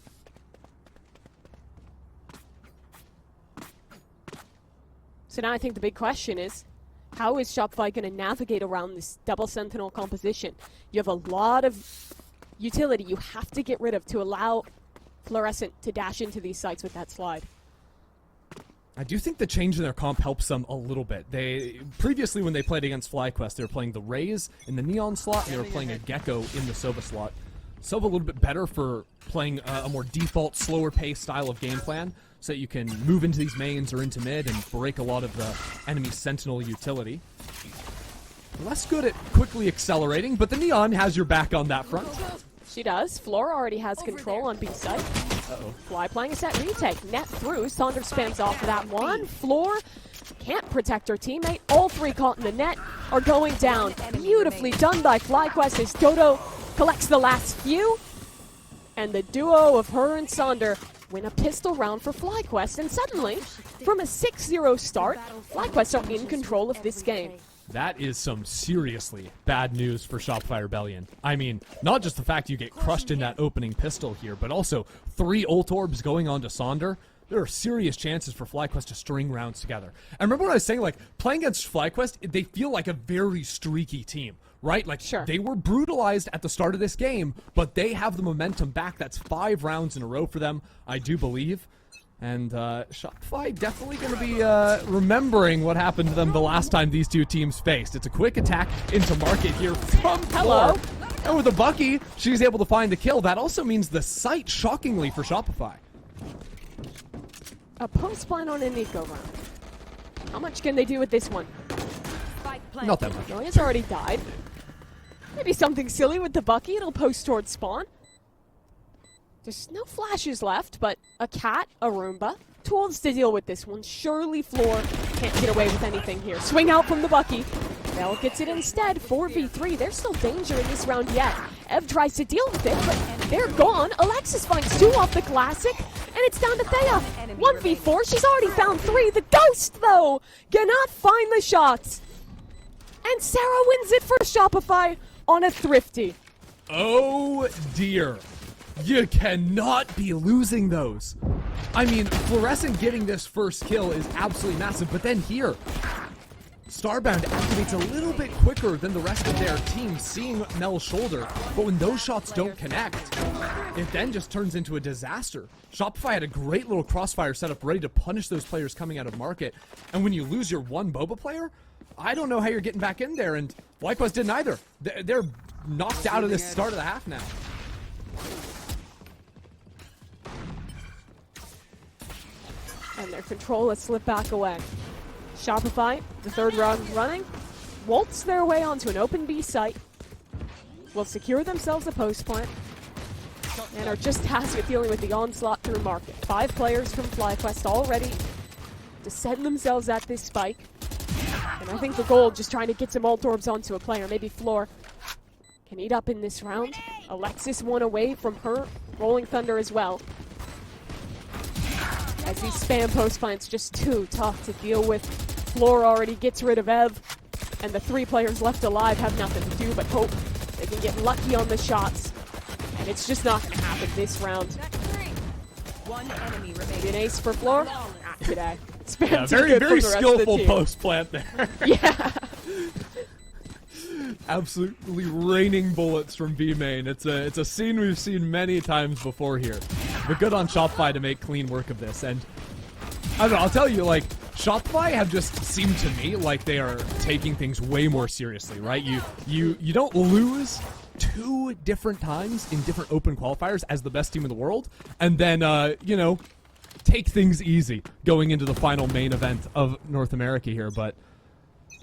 So now I think the big question is, how is Shopify going to navigate around this double sentinel composition? You have a lot of utility you have to get rid of to allow Fluorescent to dash into these sites with that slide. I do think the change in their comp helps them a little bit. They previously, when they played against FlyQuest, they were playing the Raze in the Neon slot, and they were playing a Gecko in the Sova slot. Sova a little bit better for playing a more default, slower pace style of game plan, so that you can move into these mains or into mid and break a lot of the enemy Sentinel utility. Less good at quickly accelerating, but the Neon has your back on that front. She does. Flora already has control on B site. Fly playing a set retake. Net through. Saunders spams off of that one. Floor can't protect her teammate. All three caught in the net are going down. Beautifully done by FlyQuest as Dodo collects the last few. And the duo of her and Sonder win a pistol round for FlyQuest. And suddenly, from a 6-0 start, FlyQuest are in control of this game. That is some seriously bad news for Shopify Rebellion. I mean, not just the fact you get crushed in that opening pistol here, but also 3 ult orbs going on to Sonder. There are serious chances for FlyQuest to string rounds together. And remember what I was saying, like, playing against FlyQuest, they feel like a very streaky team, right? Like, sure, they were brutalized at the start of this game, but they have the momentum back. That's 5 rounds in a row for them, I do believe. And Shopify definitely going to be remembering what happened to them the last time these two teams faced. It's a quick attack into market here from Hello. Floor. And with a Bucky, she's able to find the kill. That also means the site, shockingly, for Shopify. A post plan on a Nico round. How much can they do with this one? Not that much. No, he's already died. Maybe something silly with the Bucky. It'll post towards spawn. There's no flashes left, but a cat, a Roomba, tools to deal with this one. Surely Floor can't get away with anything here. Swing out from the Bucky. Bell gets it instead. 4v3. There's still danger in this round yet. Ev tries to deal with it, but they're gone. Alexis finds 2 off the Classic, and it's down to Thea. 1v4. She's already found 3. The Ghost, though, cannot find the shots. And Sarah wins it for Shopify on a Thrifty. Oh, dear. You cannot be losing those. I mean, Fluorescent getting this first kill is absolutely massive, but then here, Starbound activates a little bit quicker than the rest of their team, seeing Mel's shoulder, but when those shots don't connect, it then just turns into a disaster. Shopify had a great little crossfire setup ready to punish those players coming out of market, and when you lose your one Boba player, I don't know how you're getting back in there, and FlyQuest didn't either. They're knocked out of this start of the half now. And their control has slipped back away. Shopify, the third round running, waltz their way onto an open B site, will secure themselves a post plant, and are just tasked with dealing with the onslaught through market. 5 players from FlyQuest all ready to send themselves at this spike. And I think the goal, just trying to get some ult orbs onto a player. Maybe Floor can eat up in this round. Alexis 1 away from her. Rolling Thunder as well. As these spam post plants just too tough to deal with. Floor already gets rid of Ev, and the 3 players left alive have nothing to do but hope they can get lucky on the shots. And it's just not going to happen this round. 1 enemy Maybe remaining. an ace for Floor? Not today. Spam Yeah, too very, good very from the rest of the skillful team. post plant there. Yeah. Absolutely raining bullets from B main. It's a scene we've seen many times before here. But good on Shopify to make clean work of this. And I don't know, I'll tell you, like, Shopify have just seemed to me like they are taking things way more seriously, right? You don't lose 2 different times in different open qualifiers as the best team in the world, and then you know, take things easy going into the final main event of North America here. But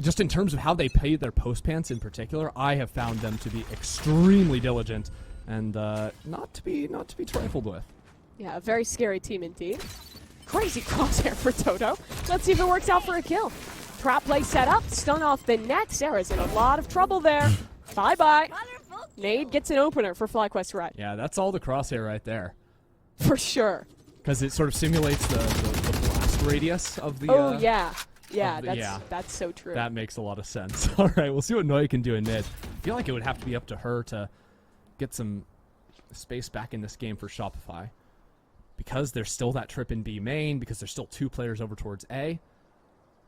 just in terms of how they play their post pants in particular, I have found them to be extremely diligent and not to be trifled with. Yeah, a very scary team indeed. Crazy crosshair for Toto. Let's see if it works out for a kill. Trap play set up, stun off the net. Sarah's in a lot of trouble there. Bye-bye. Nade gets an opener for FlyQuest Red. Yeah, that's all the crosshair right there. For sure. Because it sort of simulates the blast radius of the... Oh, yeah. Yeah, of the- that's so true. That makes a lot of sense. All right, we'll see what Noya can do in mid. I feel like it would have to be up to her to get some space back in this game for Shopify. Because there's still that trip in B main, because there's still 2 players over towards A.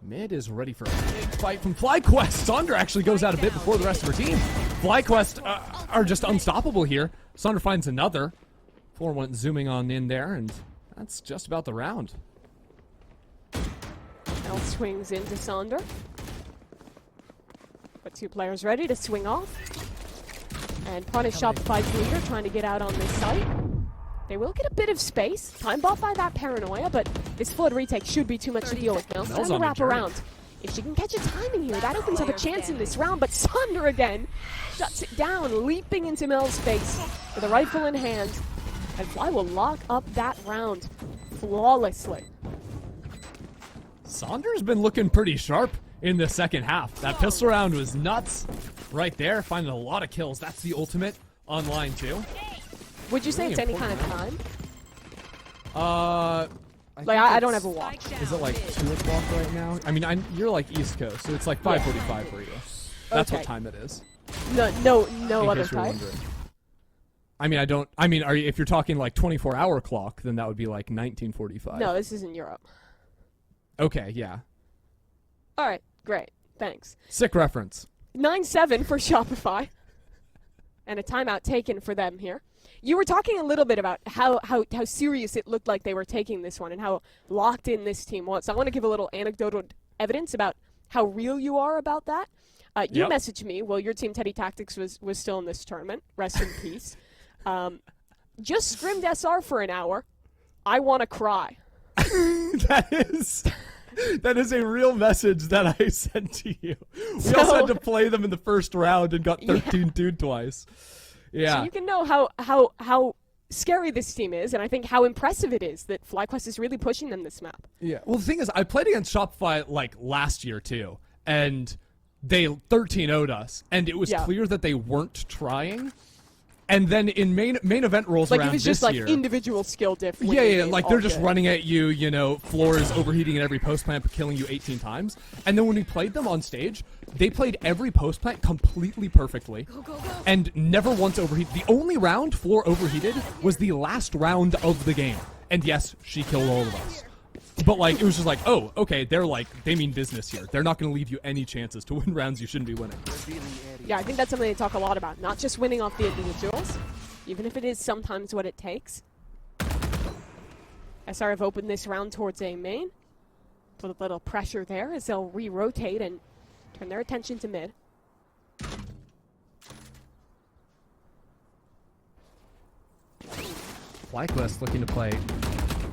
Mid is ready for a big fight from FlyQuest. Sonder actually goes out a bit before the rest of her team. FlyQuest are just unstoppable here. Sonder finds another. 4 went zooming on in there, and that's just about the round. L swings into Sonder. Got 2 players ready to swing off. And punish Shopify's leader trying to get out on this site. They will get a bit of space. Time bought by that paranoia, but this flood retake should be too much to deal with. Now it's time to wrap around. If she can catch a timing here, that opens up a chance in this round, but Sonder again shuts it down, leaping into Mel's face with a rifle in hand. And Fly will lock up that round flawlessly. Sonder's been looking pretty sharp in the second half. That pistol round was nuts right there, finding a lot of kills. That's the ultimate online too. Would you say it's any kind of time? I don't have a watch. Is it like 2 o'clock right now? I mean, you're like East Coast, so it's like 5:45 for you. That's what time it is. No In other case you're time. wondering. If you're talking like 24-hour clock, then that would be like 1945. No, this is in Europe. Okay, yeah. All right, great. Thanks. Sick reference. 9-7 for Shopify. And a timeout taken for them here. You were talking a little bit about how serious it looked like they were taking this one and how locked in this team was. So I want to give a little anecdotal evidence about how real you are about that. You messaged me, well, your team, Teddy Tactics, was still in this tournament. Rest in peace. Just scrimmed SR for an hour. I want to cry. That is a real message that I sent to you. We also had to play them in the first round and got 13-2 twice. Yeah. So you can know how scary this team is, and I think how impressive it is that FlyQuest is really pushing them this map. Yeah. Well, the thing is, I played against Shopify like last year too, and they 13-0'd us, and it was clear that they weren't trying. And then in main event rolls like around it was just this like year, individual skill diff. Yeah, like they're just running at you, you know, floor is overheating at every post plant but killing you 18 times. And then when we played them on stage, they played every post plant completely perfectly and never once overheated. The only round floor overheated was the last round of the game. And yes, she killed all of us. But like it was just like, oh, okay, they mean business here. They're not going to leave you any chances to win rounds you shouldn't be winning. Yeah, I think that's something they talk a lot about. Not just winning off the individuals, even if it is sometimes what it takes. SR have opened this round towards A main. Put a little pressure there as they'll re-rotate and turn their attention to mid. FlyQuest looking to play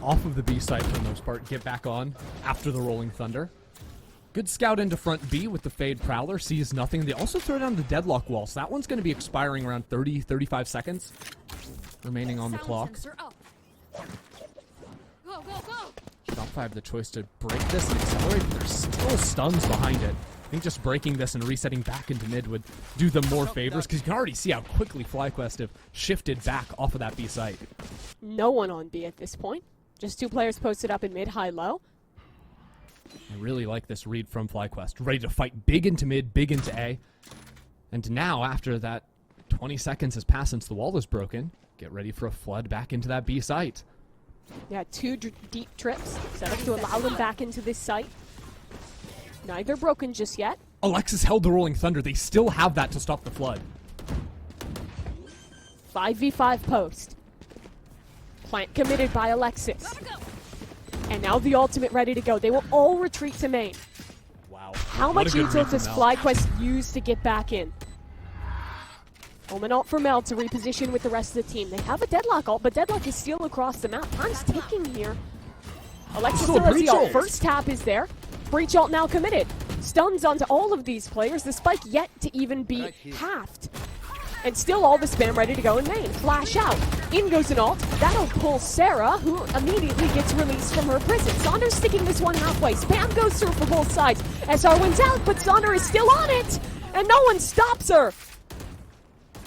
off of the B side for the most part, get back on after the Rolling Thunder. Good scout into front B with the Fade Prowler, sees nothing. They also throw down the Deadlock Wall, so that one's going to be expiring around 35 seconds remaining on the clock. Shopify have the choice to break this and accelerate, but there's still stuns behind it. I think just breaking this and resetting back into mid would do them more favors, because you can already see how quickly FlyQuest have shifted back off of that B site. No one on B at this point. Just 2 players posted up in mid, high, low. I really like this read from FlyQuest. Ready to fight big into mid, big into A. And now, after that 20 seconds has passed since the wall is broken, get ready for a flood back into that B site. Yeah, 2 deep trips set up to allow them back into this site. Neither broken just yet. Alexis held the Rolling Thunder. They still have that to stop the flood. 5v5 post. Plant committed by Alexis. And now the ultimate ready to go. They will all retreat to main. Wow. How much util does FlyQuest use to get back in? Omen ult for Mel to reposition with the rest of the team. They have a Deadlock ult, but Deadlock is still across the map. Time's ticking here. Alexis still has the ult. First tap is there. Breach ult now committed. Stuns onto all of these players. The spike yet to even be halved. And still all the spam ready to go in main. Flash out. In goes an ult. That'll pull Sarah, who immediately gets released from her prison. Sonder's sticking this one halfway. Spam goes through for both sides. SR wins out, but Sonder is still on it. And no one stops her.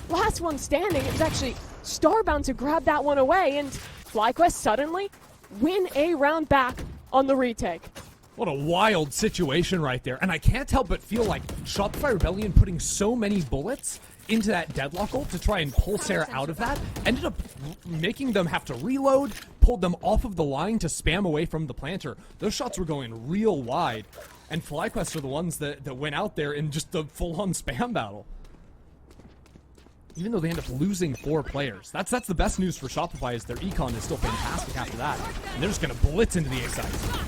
Last one standing. It was actually Starbound to grab that one away. And FlyQuest suddenly win a round back on the retake. What a wild situation right there. And I can't help but feel like Shopify Rebellion putting so many bullets into that deadlock ult to try and pull Sarah out of that ended up making them have to reload, pulled them off of the line to spam away from the planter. Those shots were going real wide. And FlyQuest are the ones that went out there in just the full-on spam battle. Even though they end up losing 4 players. That's the best news for Shopify is their econ is still fantastic after that. And they're just going to blitz into the A site.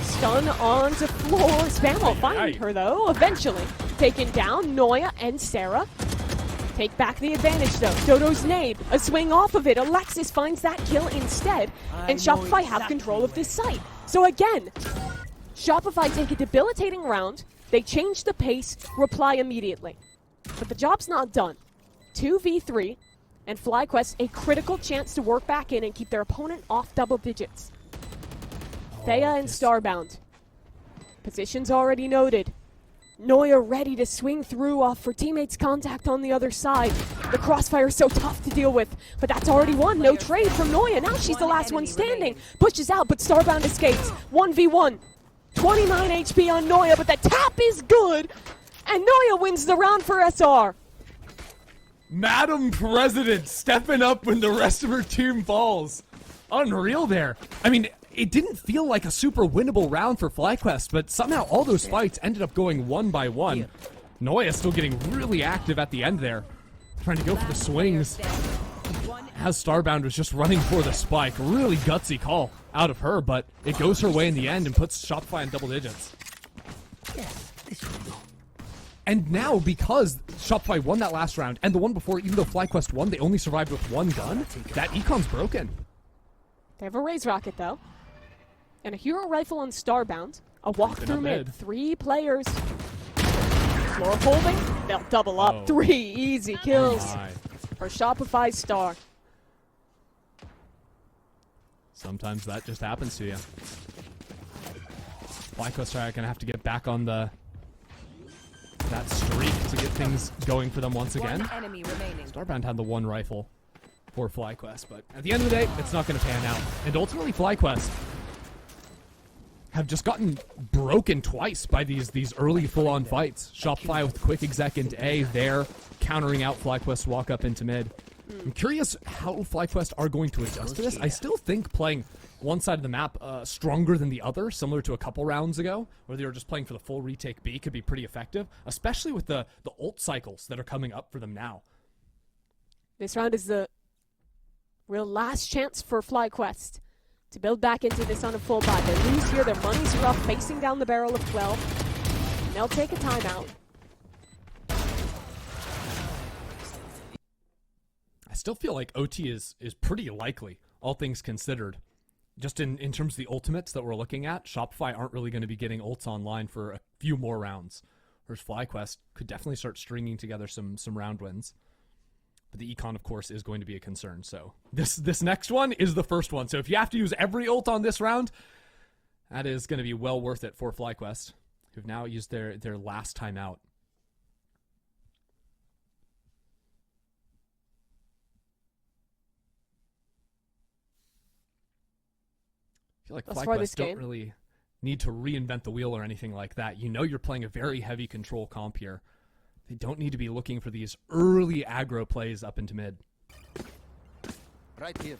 Stun onto floor. Spam will find her though, eventually. Taken down, Noya and Sarah. Take back the advantage though. Dodo's nade, a swing off of it. Alexis finds that kill instead. And Shopify have control of this site. So again, Shopify take a debilitating round. They change the pace, reply immediately. But the job's not done. 2v3, and FlyQuest a critical chance to work back in and keep their opponent off double digits. Thea and Starbound. Positions already noted. Noya ready to swing through off her teammates' contact on the other side. The crossfire is so tough to deal with, but that's already won. No trade from Noya. Now she's the last one standing. Pushes out, but Starbound escapes. 1v1. 29 HP on Noya, but the tap is good. And Noya wins the round for SR. Madam President stepping up when the rest of her team falls. Unreal there. I mean, it didn't feel like a super winnable round for FlyQuest, but somehow all those fights ended up going one by one. Noya still getting really active at the end there, trying to go for the swings. As Starbound was just running for the spike. Really gutsy call out of her, but it goes her way in the end and puts Shopify in double digits. And now, because Shopify won that last round, and the one before, even though FlyQuest won, they only survived with 1 gun, that econ's broken. They have a Raise Rocket, though. And a Hero Rifle on Starbound. A walk through mid. 3 players. Floor holding. They'll double up. 3 easy kills for Shopify Star. Sometimes that just happens to you. FlyQuest are gonna have to get back on that streak to get things going for them once again. Starbound had the 1 rifle for FlyQuest, but at the end of the day, it's not going to pan out. And ultimately, FlyQuest have just gotten broken twice by these early full-on fights. Shopify with quick exec into A, there, countering out FlyQuest's walk up into mid. I'm curious how FlyQuest are going to adjust to this. I still think playing one side of the map stronger than the other, similar to a couple rounds ago, where they were just playing for the full retake B, could be pretty effective, especially with the ult cycles that are coming up for them now. This round is the real last chance for FlyQuest to build back into this on a full buy. They lose here, their money's rough, facing down the barrel of 12. And they'll take a timeout. I still feel like OT is pretty likely, all things considered. Just in terms of the ultimates that we're looking at, Shopify aren't really going to be getting ults online for a few more rounds. Whereas FlyQuest could definitely start stringing together some round wins. But the econ, of course, is going to be a concern. So this next one is the first one. So if you have to use every ult on this round, that is going to be well worth it for FlyQuest, who've now used their last time out. I feel like FlyQuest don't really need to reinvent the wheel or anything like that. You know you're playing a very heavy control comp here. They don't need to be looking for these early aggro plays up into mid. Right here.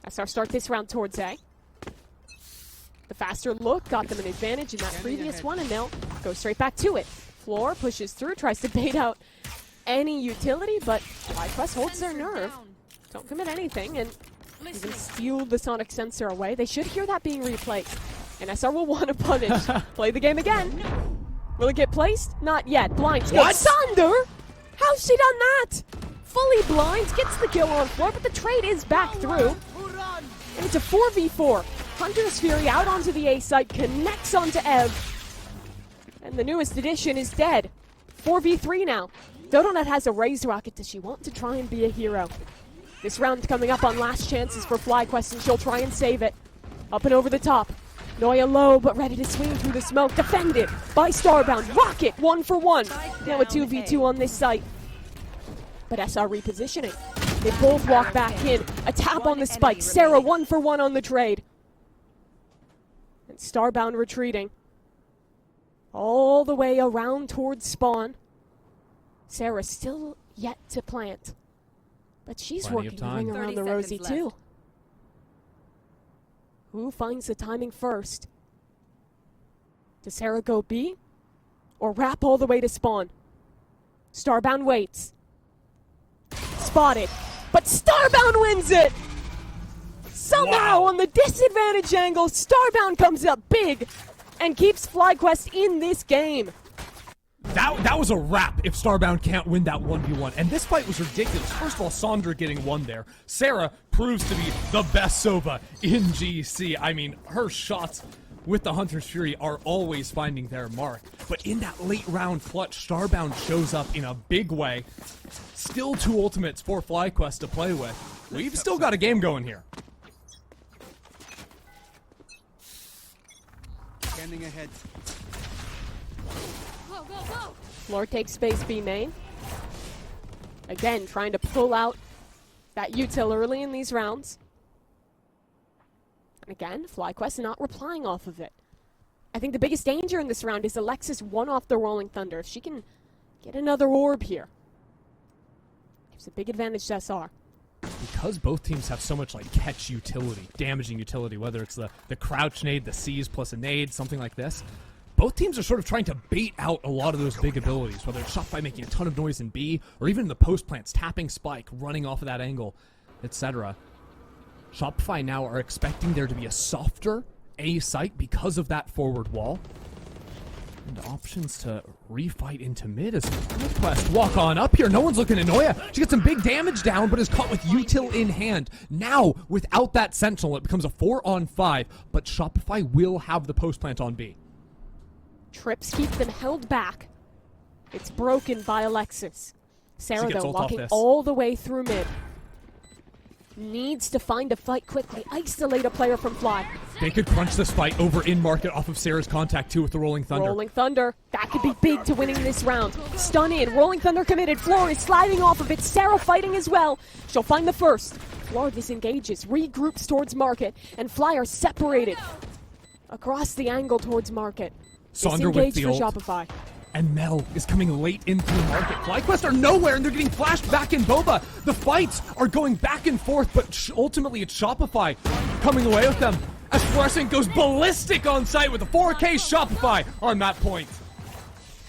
SR start this round towards A. The faster look got them an advantage in that previous one, and they'll go straight back to it. Floor pushes through, tries to bait out any utility, but FlyQuest holds their nerve. Don't commit anything, and even steal the sonic sensor away. They should hear that being replayed. And SR will want to punish. Play the game again. Will it get placed? Not yet. Blinds go. Thunder? How's she done that? Fully blinds, gets the kill on floor, but the trade is back through. And it's a 4v4. Hunter's Fury out onto the A site, connects onto Ev. And the newest addition is dead. 4v3 now. Dodonut has a Raise Rocket. Does she want to try and be a hero? This round coming up on last chances for FlyQuest, and she'll try and save it. Up and over the top. Noya low, but ready to swing through the smoke. Defended by Starbound. Rocket, 1 for 1. Now a 2v2 on this site. But SR repositioning. They both walk back in. A tap on the spike. Sarah 1 for 1 on the trade. And Starbound retreating. All the way around towards spawn. Sarah still yet to plant. But she's Plenty of working the time. ring around 30 the Rosie seconds too. left. Who finds the timing first? Does Sarah go B? Or wrap all the way to spawn? Starbound waits. Spotted. But Starbound wins it! Somehow on the disadvantage angle, Starbound comes up big and keeps FlyQuest in this game. That was a wrap if Starbound can't win that 1v1. And this fight was ridiculous. First of all, Sandra getting one there. Sarah proves to be the best Sova in GC. I mean, her shots with the Hunter's Fury are always finding their mark. But in that late round clutch, Starbound shows up in a big way. Still 2 ultimates for FlyQuest to play with. We've still got a game going here. Scanning ahead. Go, go, go! Floor takes space B main. Again, trying to pull out that util early in these rounds. And again, FlyQuest not replying off of it. I think the biggest danger in this round is Alexis 1 off the Rolling Thunder. If she can get another orb here, it's a big advantage to SR. Because both teams have so much like catch utility, damaging utility, whether it's the crouch nade, the C's plus a nade, something like this, both teams are sort of trying to bait out a lot of those big abilities, whether it's Shopify making a ton of noise in B, or even in the post plants, tapping spike, running off of that angle, etc. Shopify now are expecting there to be a softer A site because of that forward wall. And options to refight into mid as FlyQuest walk on up here. No one's looking at Noya. She gets some big damage down, but is caught with util in hand. Now, without that sentinel, it becomes a 4-on-5, but Shopify will have the post plant on B. Trips keep them held back. It's broken by Alexis. Sarah, gets though, ult off walking this. all the way through mid. Needs to find a fight quickly. Isolate a player from Fly. They could crunch this fight over in market off of Sarah's contact too with the Rolling Thunder. Rolling Thunder. That could be big to winning this round. Stun in. Rolling Thunder committed. Floor is sliding off of it. Sarah fighting as well. She'll find the first. Floor disengages. Regroups towards market. And Fly are separated. Across the angle towards market. Saundra with Disengage the for ult. Shopify. And Mel is coming late into the market. FlyQuest are nowhere, and they're getting flashed back in Boba. The fights are going back and forth, but ultimately it's Shopify coming away with them. As Fluorescent goes ballistic on site with a 4K Shopify on that point.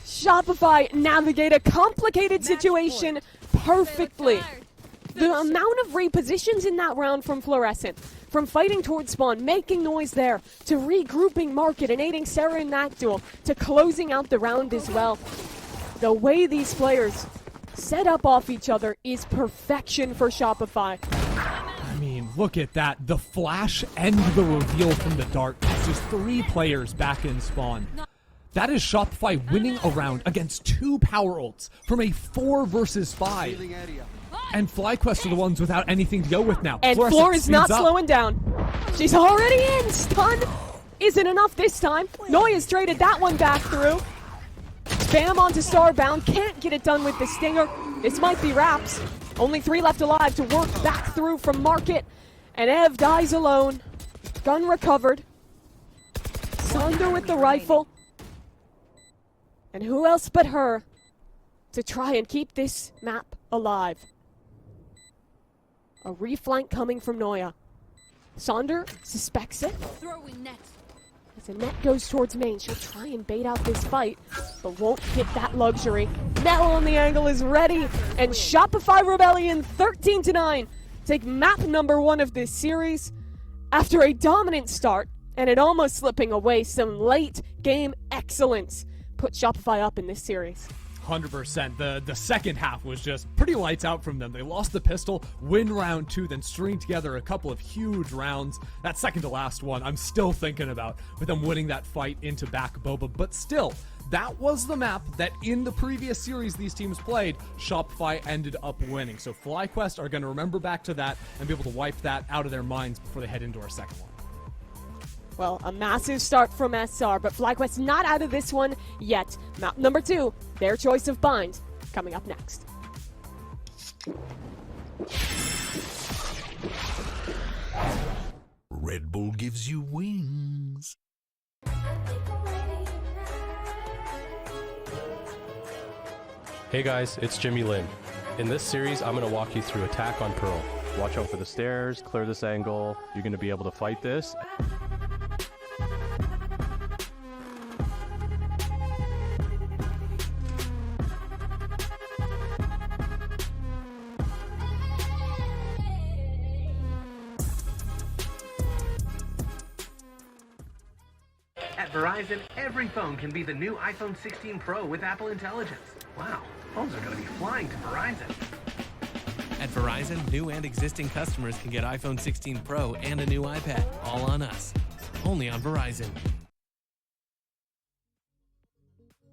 Shopify navigate a complicated situation perfectly. The amount of repositions in that round from Fluorescent, from fighting towards spawn, making noise there, to regrouping market and aiding Sarah in that duel, to closing out the round as well. The way these players set up off each other is perfection for Shopify. I mean, look at that. The flash and the reveal from the dart. Just 3 players back in spawn. That is Shopify winning a round against 2 power ults from a 4 versus 5. Healing area. And FlyQuest are the ones without anything to go with now. And Fluorescent speeds up. slowing down. She's already in. Stun isn't enough this time. Noya's traded that one back through. Spam onto Starbound. Can't get it done with the Stinger. This might be wraps. Only 3 left alive to work back through from market. And Ev dies alone. Gun recovered. Saundra with the rifle. And who else but her to try and keep this map alive? A reflank coming from Noya. Sonder suspects it. Throwing net. As the net goes towards main, she'll try and bait out this fight, but won't get that luxury. Mel on the angle is ready, and Shopify Rebellion 13-9 take map number 1 of this series. After a dominant start, and it almost slipping away, some late game excellence put Shopify up in this series. 100%. The second half was just pretty lights out from them. They lost the pistol, win round 2, then string together a couple of huge rounds. That second to last one, I'm still thinking about with them winning that fight into back Boba. But still, that was the map that in the previous series these teams played, Shopify ended up winning. So FlyQuest are going to remember back to that and be able to wipe that out of their minds before they head into our second one. Well, a massive start from SR, but FlyQuest not out of this one yet. Map number 2, their choice of bind, coming up next. Red Bull gives you wings. Hey guys, it's Jimmy Lin. In this series, I'm going to walk you through Attack on Pearl. Watch out for the stairs, clear this angle. You're going to be able to fight this. At Verizon, every phone can be the new iPhone 16 Pro with Apple Intelligence. Wow, phones are going to be flying to Verizon. At Verizon, new and existing customers can get iPhone 16 Pro and a new iPad, all on us. Only on Verizon.